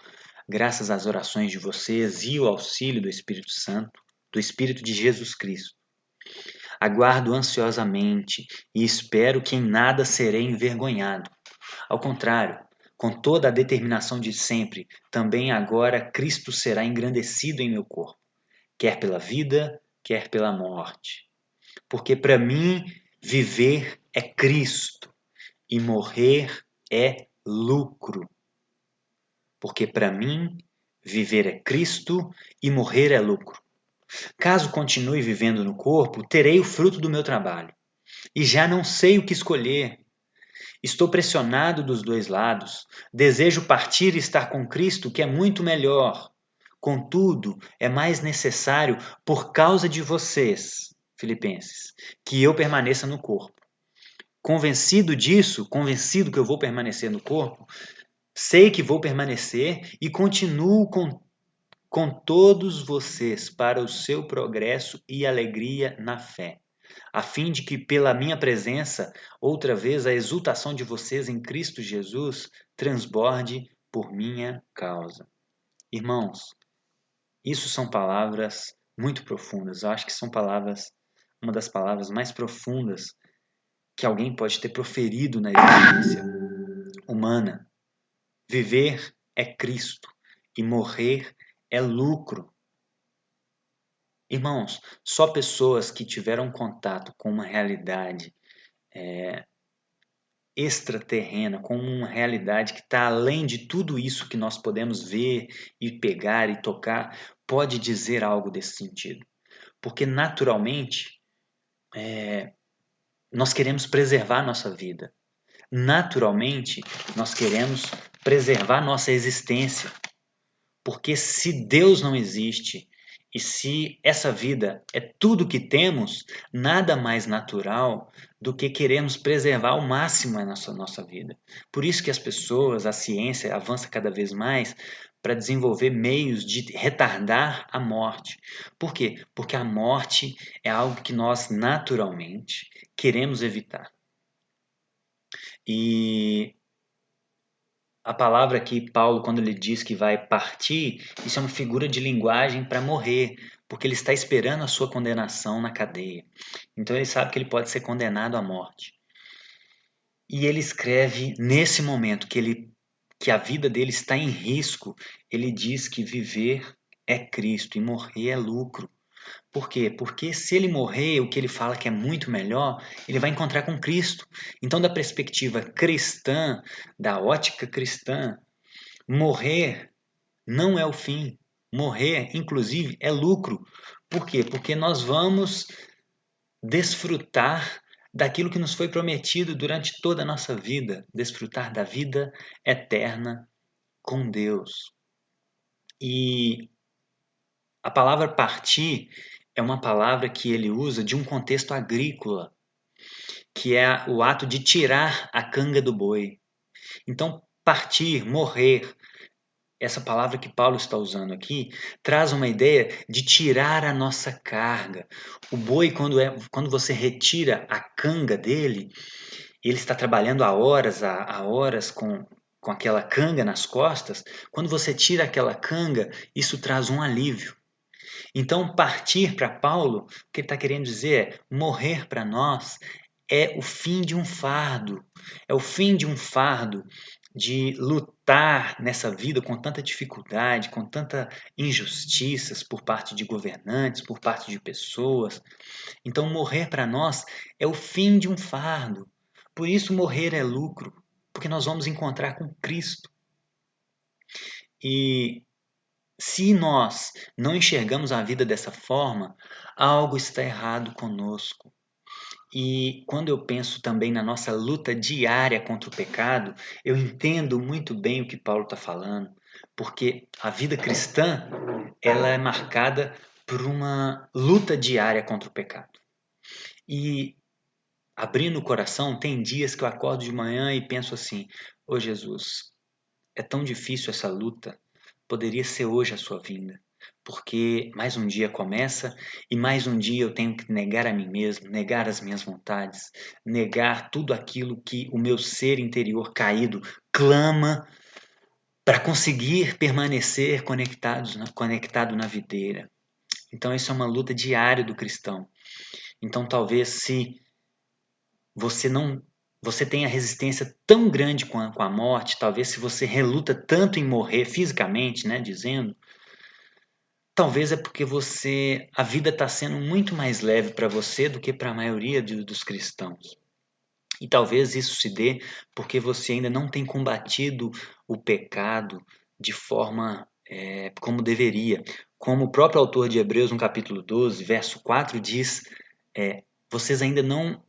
graças às orações de vocês e o auxílio do Espírito Santo, do Espírito de Jesus Cristo, aguardo ansiosamente e espero que em nada serei envergonhado. Ao contrário, com toda a determinação de sempre, também agora Cristo será engrandecido em meu corpo, quer pela vida, quer pela morte. Porque para mim, viver é Cristo e morrer é lucro. Porque para mim, viver é Cristo e morrer é lucro. Caso continue vivendo no corpo, terei o fruto do meu trabalho. E já não sei o que escolher. Estou pressionado dos dois lados. Desejo partir e estar com Cristo, que é muito melhor. Contudo, é mais necessário, por causa de vocês, Filipenses, que eu permaneça no corpo. Convencido disso, convencido que eu vou permanecer no corpo, sei que vou permanecer e continuo com todos vocês para o seu progresso e alegria na fé, a fim de que pela minha presença, outra vez a exultação de vocês em Cristo Jesus transborde por minha causa. Irmãos, isso são palavras muito profundas. Eu acho que são palavras, uma das palavras mais profundas que alguém pode ter proferido na existência humana. Viver é Cristo e morrer é lucro. Irmãos, só pessoas que tiveram contato com uma realidade extraterrena, com uma realidade que está além de tudo isso que nós podemos ver e pegar e tocar, pode dizer algo desse sentido. Porque naturalmente nós queremos preservar nossa vida. Naturalmente nós queremos preservar nossa existência. Porque se Deus não existe e se essa vida é tudo que temos, nada mais natural do que queremos preservar ao máximo a nossa vida. Por isso que as pessoas, a ciência avança cada vez mais para desenvolver meios de retardar a morte. Por quê? Porque a morte é algo que nós naturalmente queremos evitar. E a palavra aqui, Paulo, quando ele diz que vai partir, isso é uma figura de linguagem para morrer, porque ele está esperando a sua condenação na cadeia. Então ele sabe que ele pode ser condenado à morte. E ele escreve nesse momento que a vida dele está em risco, ele diz que viver é Cristo e morrer é lucro. Por quê? Porque se ele morrer, o que ele fala que é muito melhor, ele vai encontrar com Cristo. Então, da perspectiva cristã, da ótica cristã, morrer não é o fim. Morrer, inclusive, é lucro. Por quê? Porque nós vamos desfrutar daquilo que nos foi prometido durante toda a nossa vida, desfrutar da vida eterna com Deus. E a palavra partir é uma palavra que ele usa de um contexto agrícola, que é o ato de tirar a canga do boi. Então, partir, morrer, essa palavra que Paulo está usando aqui, traz uma ideia de tirar a nossa carga. O boi, quando você retira a canga dele, ele está trabalhando há horas com aquela canga nas costas. Quando você tira aquela canga, isso traz um alívio. Então, partir para Paulo, o que ele está querendo dizer é: morrer para nós é o fim de um fardo, é o fim de um fardo de lutar nessa vida com tanta dificuldade, com tanta injustiças por parte de governantes, por parte de pessoas. Então, morrer para nós é o fim de um fardo. Por isso, morrer é lucro, porque nós vamos encontrar com Cristo. E se nós não enxergamos a vida dessa forma, algo está errado conosco. E quando eu penso também na nossa luta diária contra o pecado, eu entendo muito bem o que Paulo está falando, porque a vida cristã ela é marcada por uma luta diária contra o pecado. E abrindo o coração, tem dias que eu acordo de manhã e penso assim: ô Jesus, é tão difícil essa luta, poderia ser hoje a sua vinda. Porque mais um dia começa e mais um dia eu tenho que negar a mim mesmo, negar as minhas vontades, negar tudo aquilo que o meu ser interior caído clama para conseguir permanecer conectado na videira. Então, isso é uma luta diária do cristão. Então, talvez se você não você tenha resistência tão grande com a morte, talvez se você reluta tanto em morrer fisicamente, né, dizendo, talvez é porque a vida está sendo muito mais leve para você do que para a maioria dos cristãos. E talvez isso se dê porque você ainda não tem combatido o pecado de forma como deveria. Como o próprio autor de Hebreus, no capítulo 12, verso 4, diz, vocês ainda não,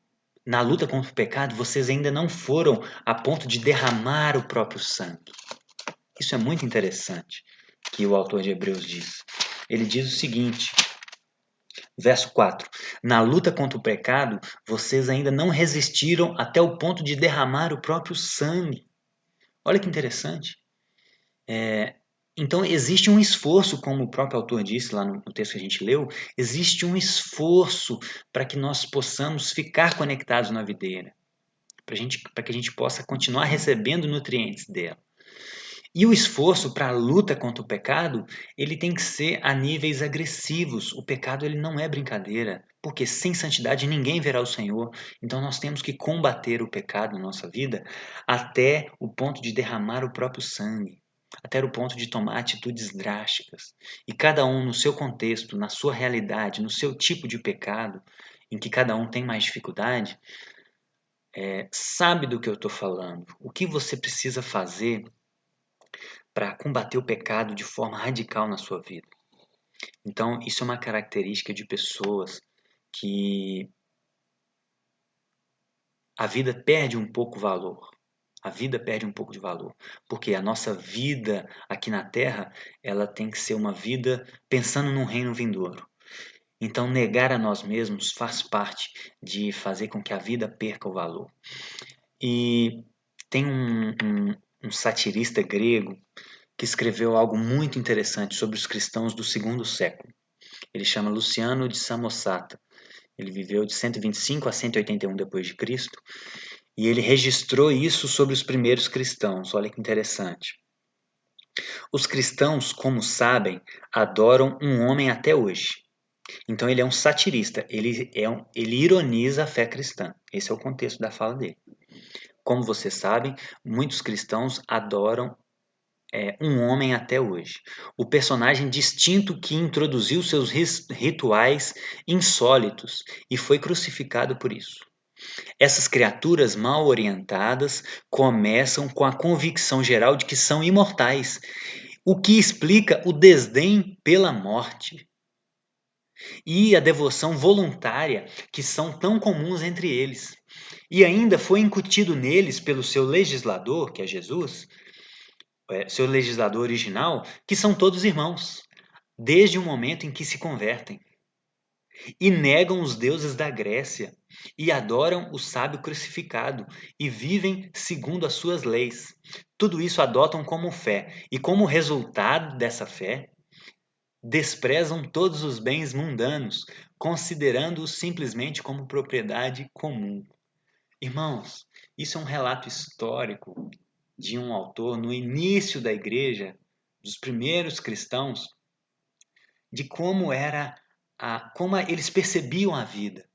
na luta contra o pecado, vocês ainda não foram a ponto de derramar o próprio sangue. Isso é muito interessante que o autor de Hebreus diz. Ele diz o seguinte, verso 4: na luta contra o pecado, vocês ainda não resistiram até o ponto de derramar o próprio sangue. Olha que interessante. Então, existe um esforço, como o próprio autor disse lá no texto que a gente leu, existe um esforço para que nós possamos ficar conectados na videira, para que a gente possa continuar recebendo nutrientes dela. E o esforço para a luta contra o pecado, ele tem que ser a níveis agressivos. O pecado ele não é brincadeira, porque sem santidade ninguém verá o Senhor. Então nós temos que combater o pecado na nossa vida até o ponto de derramar o próprio sangue, até o ponto de tomar atitudes drásticas. E cada um no seu contexto, na sua realidade, no seu tipo de pecado, em que cada um tem mais dificuldade, sabe do que eu estou falando. O que você precisa fazer para combater o pecado de forma radical na sua vida. Então, isso é uma característica de pessoas que a vida perde um pouco o valor. A vida perde um pouco de valor, porque a nossa vida aqui na Terra, ela tem que ser uma vida pensando num reino vindouro. Então, negar a nós mesmos faz parte de fazer com que a vida perca o valor. E tem um satirista grego que escreveu algo muito interessante sobre os cristãos do segundo século. Ele chama Luciano de Samosata. Ele viveu de 125 a 181 depois de Cristo e ele registrou isso sobre os primeiros cristãos. Olha que interessante. Os cristãos, como sabem, adoram um homem até hoje. Então ele é um satirista, ele ironiza a fé cristã. Esse é o contexto da fala dele. Como vocês sabem, muitos cristãos adoram um homem até hoje. O personagem distinto que introduziu seus rituais insólitos e foi crucificado por isso. Essas criaturas mal orientadas começam com a convicção geral de que são imortais, o que explica o desdém pela morte e a devoção voluntária que são tão comuns entre eles. E ainda foi incutido neles pelo seu legislador, que é Jesus, seu legislador original, que são todos irmãos, desde o momento em que se convertem. E negam os deuses da Grécia, e adoram o sábio crucificado, e vivem segundo as suas leis. Tudo isso adotam como fé, e como resultado dessa fé, desprezam todos os bens mundanos, considerando-os simplesmente como propriedade comum. Irmãos, isso é um relato histórico de um autor no início da igreja, dos primeiros cristãos, de como eles percebiam a vida.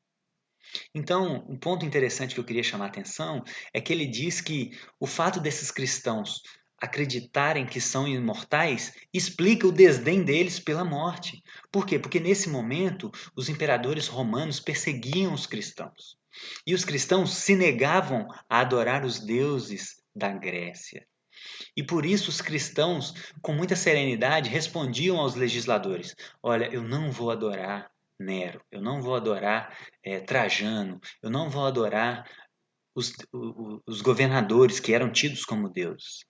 Então, um ponto interessante que eu queria chamar a atenção é que ele diz que o fato desses cristãos acreditarem que são imortais explica o desdém deles pela morte. Por quê? Porque nesse momento os imperadores romanos perseguiam os cristãos. E os cristãos se negavam a adorar os deuses da Grécia. E por isso os cristãos, com muita serenidade, respondiam aos legisladores: olha, eu não vou adorar Nero, eu não vou adorar Trajano, eu não vou adorar os governadores que eram tidos como deuses.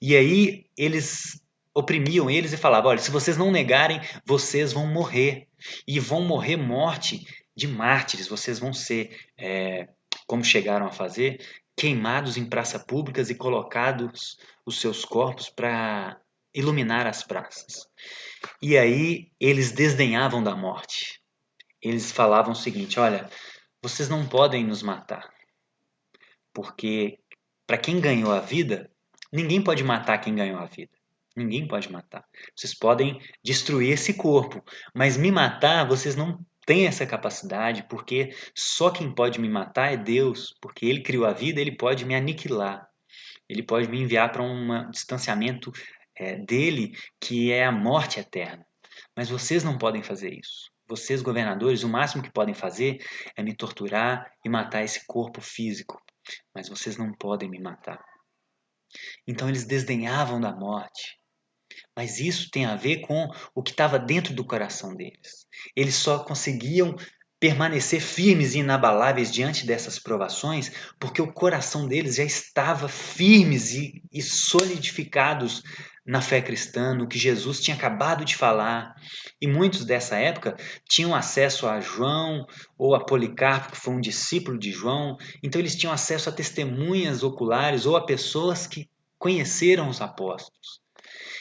E aí eles oprimiam eles e falavam: olha, se vocês não negarem, vocês vão morrer. E vão morrer morte de mártires, vocês vão ser, como chegaram a fazer, queimados em praças públicas e colocados os seus corpos para iluminar as praças. E aí eles desdenhavam da morte. Eles falavam o seguinte: olha, vocês não podem nos matar, porque para quem ganhou a vida, ninguém pode matar quem ganhou a vida. Ninguém pode matar. Vocês podem destruir esse corpo, mas me matar, vocês não têm essa capacidade, porque só quem pode me matar é Deus, porque Ele criou a vida, Ele pode me aniquilar. Ele pode me enviar para um distanciamento dele, que é a morte eterna. Mas vocês não podem fazer isso. Vocês, governadores, o máximo que podem fazer é me torturar e matar esse corpo físico. Mas vocês não podem me matar. Então eles desdenhavam da morte. Mas isso tem a ver com o que estava dentro do coração deles. Eles só conseguiam permanecer firmes e inabaláveis diante dessas provações, porque o coração deles já estava firmes e solidificados na fé cristã, no que Jesus tinha acabado de falar. E muitos dessa época tinham acesso a João ou a Policarpo, que foi um discípulo de João. Então eles tinham acesso a testemunhas oculares ou a pessoas que conheceram os apóstolos.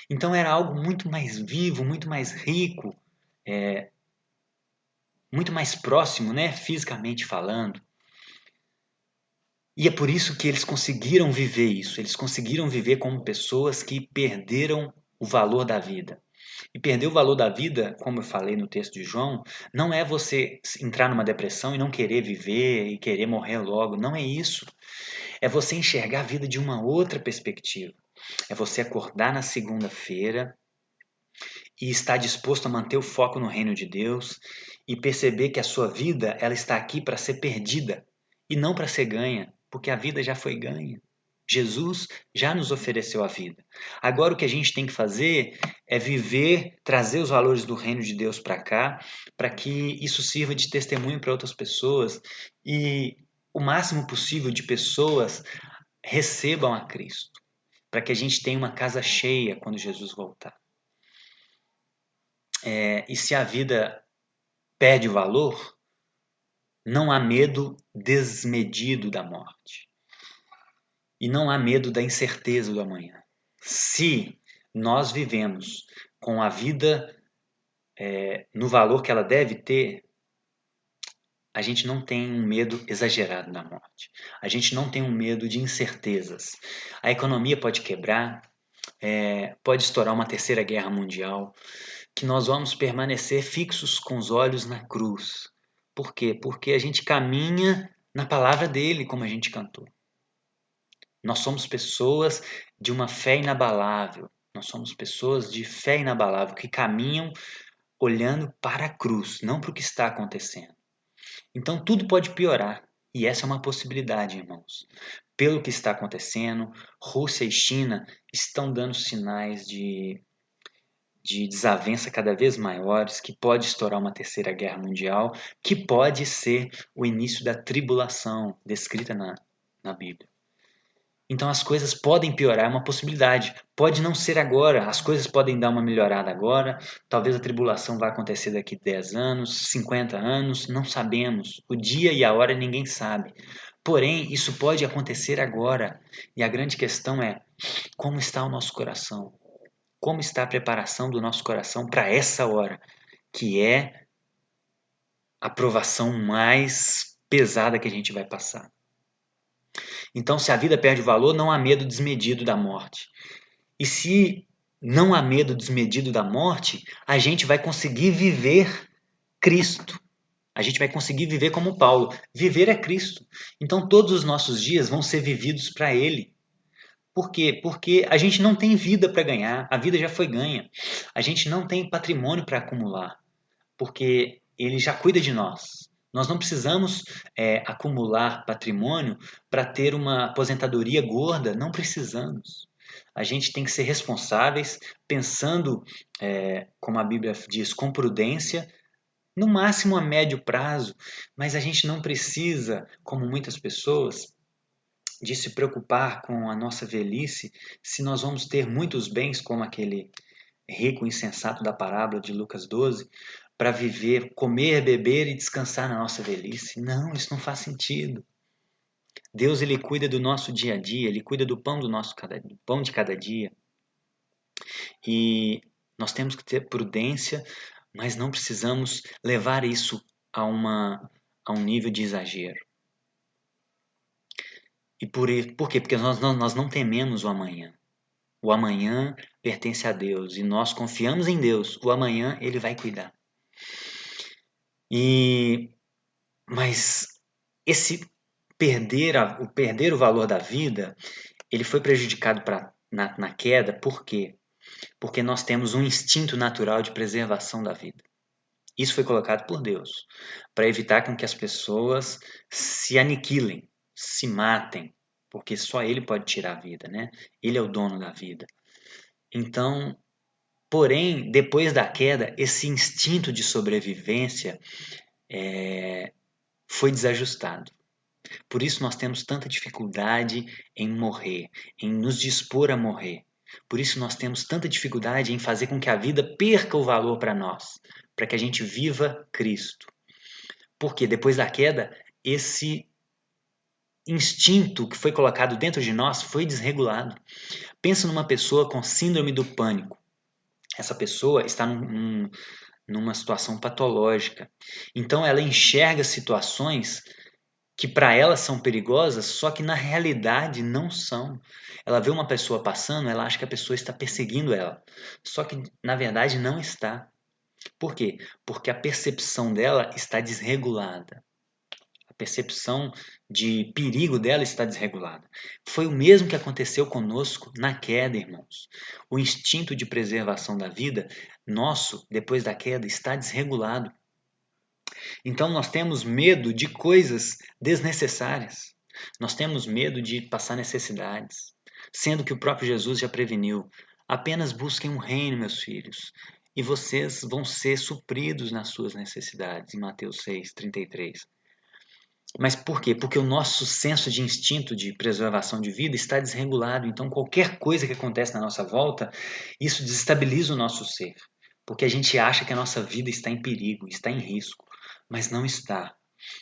Então era algo muito mais vivo, muito mais rico, muito mais próximo, né, fisicamente falando. E é por isso que eles conseguiram viver isso. Eles conseguiram viver como pessoas que perderam o valor da vida. E perder o valor da vida, como eu falei no texto de João, não é você entrar numa depressão e não querer viver e querer morrer logo. Não é isso. É você enxergar a vida de uma outra perspectiva. É você acordar na segunda-feira e estar disposto a manter o foco no reino de Deus e perceber que a sua vida ela está aqui para ser perdida e não para ser ganha, porque a vida já foi ganha. Jesus já nos ofereceu a vida. Agora o que a gente tem que fazer é viver, trazer os valores do reino de Deus para cá, para que isso sirva de testemunho para outras pessoas e o máximo possível de pessoas recebam a Cristo, para que a gente tenha uma casa cheia quando Jesus voltar. E se a vida perde o valor, não há medo desmedido da morte. E não há medo da incerteza do amanhã. Se nós vivemos com a vida no valor que ela deve ter, a gente não tem um medo exagerado da morte. A gente não tem um medo de incertezas. A economia pode quebrar, pode estourar uma terceira guerra mundial, que nós vamos permanecer fixos com os olhos na cruz. Por quê? Porque a gente caminha na palavra dele, como a gente cantou. Nós somos pessoas de uma fé inabalável. Nós somos pessoas de fé inabalável que caminham olhando para a cruz, não para o que está acontecendo. Então tudo pode piorar. E essa é uma possibilidade, irmãos. Pelo que está acontecendo, Rússia e China estão dando sinais de desavença cada vez maiores, que pode estourar uma terceira guerra mundial, que pode ser o início da tribulação descrita na Bíblia. Então as coisas podem piorar, é uma possibilidade. Pode não ser agora, as coisas podem dar uma melhorada agora, talvez a tribulação vá acontecer daqui 10 anos, 50 anos, não sabemos. O dia e a hora ninguém sabe. Porém, isso pode acontecer agora. E a grande questão é, como está o nosso coração? Como está a preparação do nosso coração para essa hora, que é a provação mais pesada que a gente vai passar. Então, se a vida perde o valor, não há medo desmedido da morte. E se não há medo desmedido da morte, a gente vai conseguir viver Cristo. A gente vai conseguir viver como Paulo. Viver é Cristo. Então todos os nossos dias vão ser vividos para Ele. Por quê? Porque a gente não tem vida para ganhar, a vida já foi ganha. A gente não tem patrimônio para acumular, porque Ele já cuida de nós. Nós não precisamos acumular patrimônio para ter uma aposentadoria gorda, não precisamos. A gente tem que ser responsáveis, pensando, como a Bíblia diz, com prudência, no máximo a médio prazo, mas a gente não precisa, como muitas pessoas, de se preocupar com a nossa velhice, se nós vamos ter muitos bens, como aquele rico insensato da parábola de Lucas 12, para viver, comer, beber e descansar na nossa velhice. Não, isso não faz sentido. Deus, ele cuida do nosso dia a dia, ele cuida do pão do pão de cada dia. E nós temos que ter prudência, mas não precisamos levar isso a um nível de exagero. E por quê? Porque nós não tememos o amanhã. O amanhã pertence a Deus e nós confiamos em Deus. O amanhã ele vai cuidar. Mas esse perder o valor da vida, ele foi prejudicado na queda. Por quê? Porque nós temos um instinto natural de preservação da vida. Isso foi colocado por Deus para evitar com que as pessoas se aniquilem, se matem, porque só Ele pode tirar a vida, né? Ele é o dono da vida. Então, porém, depois da queda, esse instinto de sobrevivência foi desajustado. Por isso nós temos tanta dificuldade em morrer, em nos dispor a morrer. Por isso nós temos tanta dificuldade em fazer com que a vida perca o valor para nós, para que a gente viva Cristo. Porque depois da queda, esse instinto que foi colocado dentro de nós foi desregulado. Pensa numa pessoa com síndrome do pânico. Essa pessoa está numa situação patológica. Então ela enxerga situações que para ela são perigosas, só que na realidade não são. Ela vê uma pessoa passando, ela acha que a pessoa está perseguindo ela. Só que na verdade não está. Por quê? Porque a percepção dela está desregulada. A percepção de perigo dela está desregulada. Foi o mesmo que aconteceu conosco na queda, irmãos. O instinto de preservação da vida nosso, depois da queda, está desregulado. Então nós temos medo de coisas desnecessárias. Nós temos medo de passar necessidades, sendo que o próprio Jesus já preveniu: apenas busquem um reino, meus filhos, e vocês vão ser supridos nas suas necessidades, em Mateus 6:33. Mas por quê? Porque o nosso senso de instinto de preservação de vida está desregulado. Então, qualquer coisa que acontece na nossa volta, isso desestabiliza o nosso ser. Porque a gente acha que a nossa vida está em perigo, está em risco, mas não está.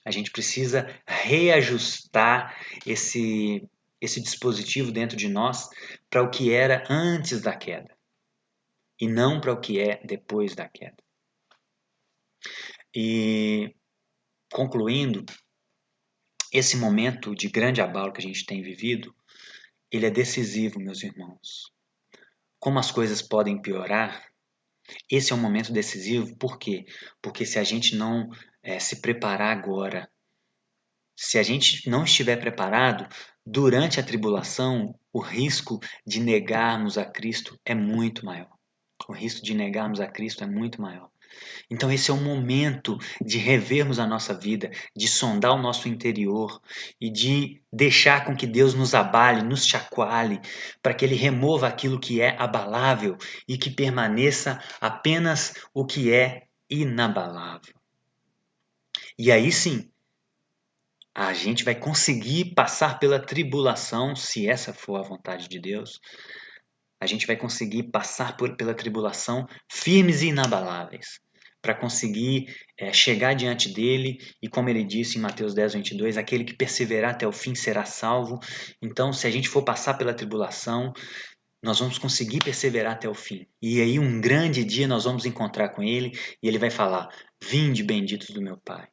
A gente precisa reajustar esse dispositivo dentro de nós para o que era antes da queda e não para o que é depois da queda. E concluindo, esse momento de grande abalo que a gente tem vivido, ele é decisivo, meus irmãos. Como as coisas podem piorar, esse é um momento decisivo, por quê? Porque se a gente não se preparar agora, se a gente não estiver preparado, durante a tribulação, o risco de negarmos a Cristo é muito maior. O risco de negarmos a Cristo é muito maior. Então, esse é o momento de revermos a nossa vida, de sondar o nosso interior e de deixar com que Deus nos abale, nos chacoalhe, para que Ele remova aquilo que é abalável e que permaneça apenas o que é inabalável. E aí sim, a gente vai conseguir passar pela tribulação, se essa for a vontade de Deus. A gente vai conseguir passar pela tribulação firmes e inabaláveis, para conseguir chegar diante dele, e como ele disse em Mateus 10:22, aquele que perseverar até o fim será salvo. Então, se a gente for passar pela tribulação, nós vamos conseguir perseverar até o fim. E aí um grande dia nós vamos encontrar com ele, e ele vai falar: vinde benditos do meu Pai,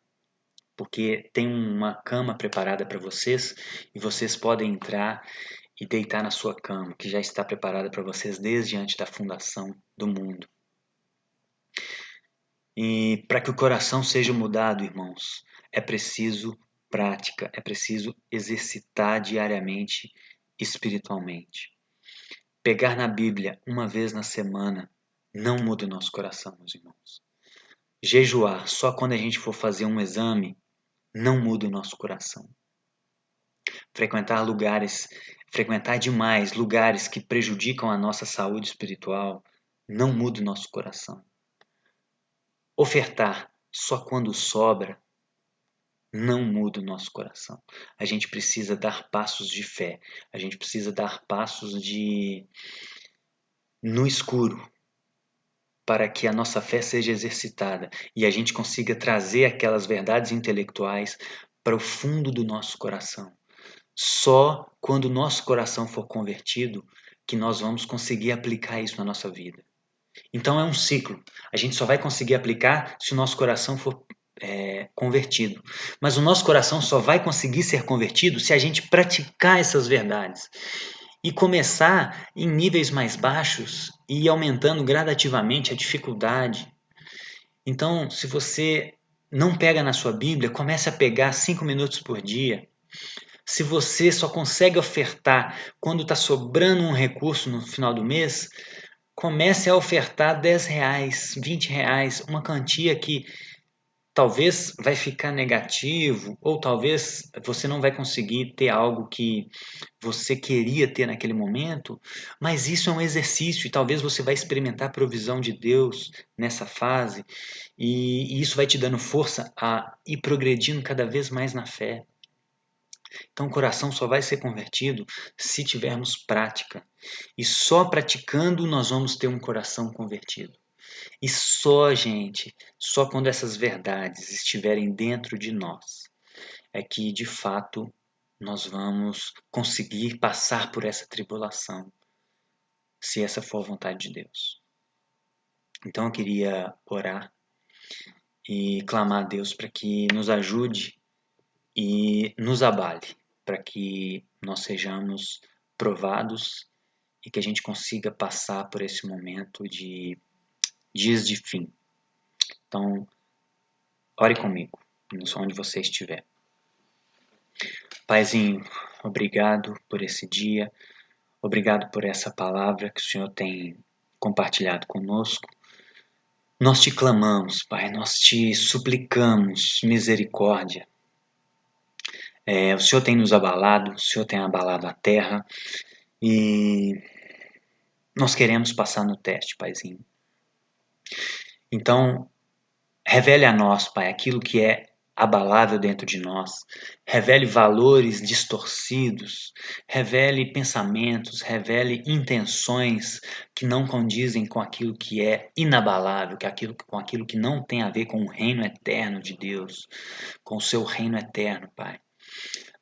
porque tem uma cama preparada para vocês, e vocês podem entrar e deitar na sua cama, que já está preparada para vocês desde antes da fundação do mundo. E para que o coração seja mudado, irmãos, é preciso prática, é preciso exercitar diariamente espiritualmente. Pegar na Bíblia uma vez na semana não muda o nosso coração, meus irmãos. Jejuar só quando a gente for fazer um exame não muda o nosso coração. Frequentar demais lugares que prejudicam a nossa saúde espiritual não muda o nosso coração. Ofertar só quando sobra não muda o nosso coração. A gente precisa dar passos de fé. A gente precisa dar passos no escuro para que a nossa fé seja exercitada e a gente consiga trazer aquelas verdades intelectuais para o fundo do nosso coração. Só quando o nosso coração for convertido que nós vamos conseguir aplicar isso na nossa vida. Então é um ciclo. A gente só vai conseguir aplicar se o nosso coração for convertido. Mas o nosso coração só vai conseguir ser convertido se a gente praticar essas verdades. E começar em níveis mais baixos e ir aumentando gradativamente a dificuldade. Então, se você não pega na sua Bíblia, comece a pegar 5 minutos por dia. Se você só consegue ofertar quando está sobrando um recurso no final do mês, comece a ofertar R$10, R$20, uma quantia que talvez vai ficar negativo, ou talvez você não vai conseguir ter algo que você queria ter naquele momento, mas isso é um exercício e talvez você vai experimentar a provisão de Deus nessa fase, e isso vai te dando força a ir progredindo cada vez mais na fé. Então o coração só vai ser convertido se tivermos prática. E só praticando nós vamos ter um coração convertido. E só, gente, só quando essas verdades estiverem dentro de nós é que, de fato, nós vamos conseguir passar por essa tribulação, se essa for a vontade de Deus. Então eu queria orar e clamar a Deus para que nos ajude e nos abale, para que nós sejamos provados e que a gente consiga passar por esse momento de dias de fim. Então, ore comigo, onde você estiver. Paizinho, obrigado por esse dia, obrigado por essa palavra que o Senhor tem compartilhado conosco. Nós te clamamos, Pai, nós te suplicamos misericórdia. O Senhor tem nos abalado, o Senhor tem abalado a terra e nós queremos passar no teste, Paizinho. Então, revele a nós, Pai, aquilo que é abalável dentro de nós. Revele valores distorcidos, revele pensamentos, revele intenções que não condizem com aquilo que é inabalável, com aquilo que não tem a ver com o reino eterno de Deus, com o seu reino eterno, Pai.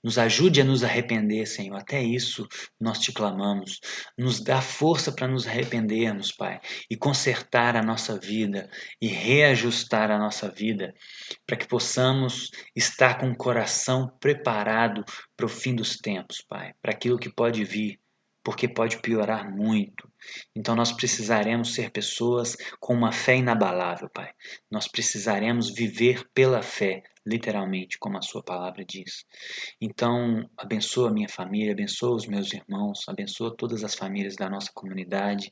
Nos ajude a nos arrepender, Senhor. Até isso nós te clamamos. Nos dá força para nos arrependermos, Pai, e consertar a nossa vida e reajustar a nossa vida, para que possamos estar com o coração preparado para o fim dos tempos, Pai, para aquilo que pode vir, porque pode piorar muito. Então nós precisaremos ser pessoas com uma fé inabalável, Pai. Nós precisaremos viver pela fé, literalmente, como a sua palavra diz. Então, abençoa a minha família, abençoa os meus irmãos, abençoa todas as famílias da nossa comunidade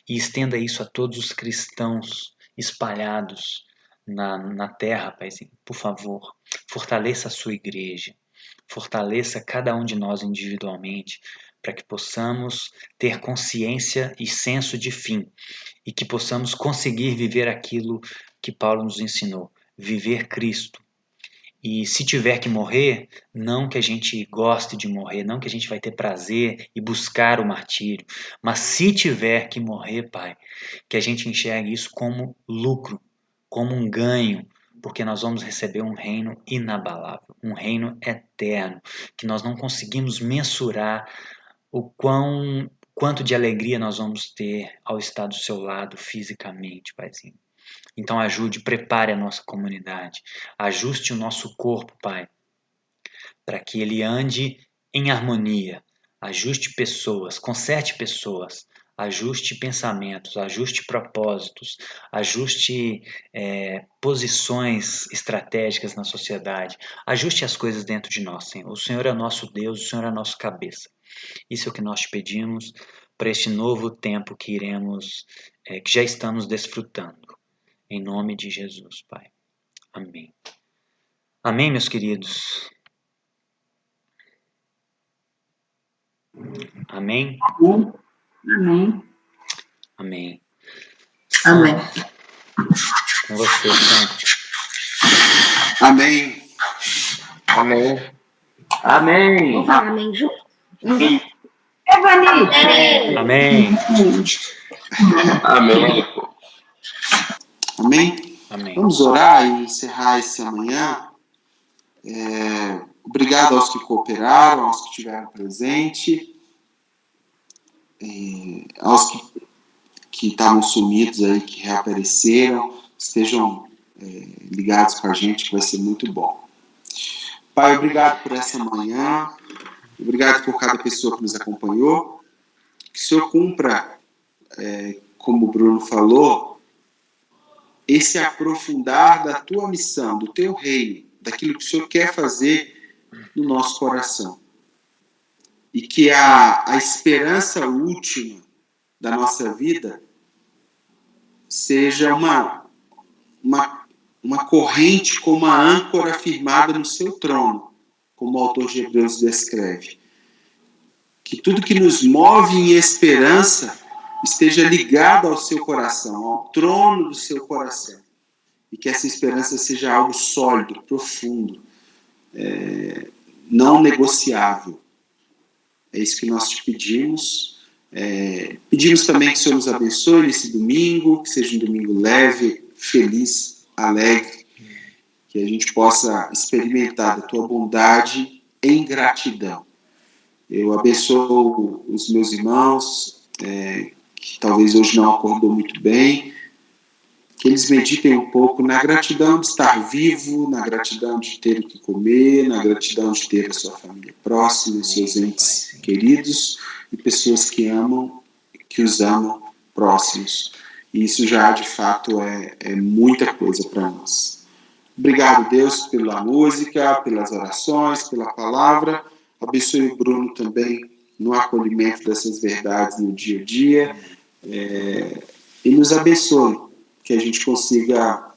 e estenda isso a todos os cristãos espalhados na terra, Paizinho. Por favor, fortaleça a sua igreja, fortaleça cada um de nós individualmente, para que possamos ter consciência e senso de fim e que possamos conseguir viver aquilo que Paulo nos ensinou, viver Cristo. E se tiver que morrer, não que a gente goste de morrer, não que a gente vai ter prazer e buscar o martírio, mas se tiver que morrer, Pai, que a gente enxergue isso como lucro, como um ganho, porque nós vamos receber um reino inabalável, um reino eterno, que nós não conseguimos mensurar quanto de alegria nós vamos ter ao estar do seu lado fisicamente, Paizinho. Então ajude, prepare a nossa comunidade, ajuste o nosso corpo, Pai, para que ele ande em harmonia, ajuste pessoas, conserte pessoas, ajuste pensamentos, ajuste propósitos, ajuste posições estratégicas na sociedade, ajuste as coisas dentro de nós, Senhor. O Senhor é nosso Deus, o Senhor é a nossa cabeça. Isso é o que nós te pedimos para este novo tempo que que já estamos desfrutando. Em nome de Jesus, Pai. Amém. Amém, meus queridos. Amém? Amém. Amém. Amém. Com você, Santo. Amém. Amém. Amém. Amém. Evani. Amém. Amém. Amém? Amém. Vamos orar e encerrar esse amanhã. Obrigado aos que cooperaram, aos que estiveram presentes, aos que estavam sumidos aí, que reapareceram, estejam ligados com a gente, que vai ser muito bom. Pai, obrigado por essa manhã, obrigado por cada pessoa que nos acompanhou, que o Senhor cumpra, como o Bruno falou, esse aprofundar da tua missão, do teu reino, daquilo que o Senhor quer fazer no nosso coração. E que a esperança última da nossa vida seja uma corrente como a âncora firmada no seu trono, como o autor de Hebreus descreve. Que tudo que nos move em esperança esteja ligado ao seu coração, ao trono do seu coração. E que essa esperança seja algo sólido, profundo, não negociável. É isso que nós te pedimos. Pedimos também que o Senhor nos abençoe nesse domingo, que seja um domingo leve, feliz, alegre, que a gente possa experimentar da tua bondade em gratidão. Eu abençoo os meus irmãos, que talvez hoje não acordou muito bem, que eles meditem um pouco na gratidão de estar vivo, na gratidão de ter o que comer, na gratidão de ter a sua família próxima, os seus entes queridos e pessoas que amam, que os amam próximos. E isso já, de fato, é muita coisa para nós. Obrigado, Deus, pela música, pelas orações, pela palavra. Abençoe o Bruno também no acolhimento dessas verdades no dia a dia. E nos abençoe, que a gente consiga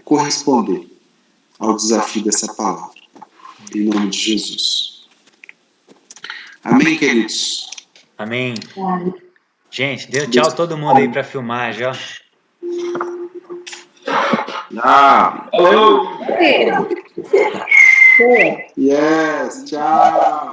corresponder ao desafio dessa palavra. Em nome de Jesus. Amém, queridos? Amém. Gente, deu tchau a todo mundo aí pra filmagem, ó. Ah. Yes, tchau.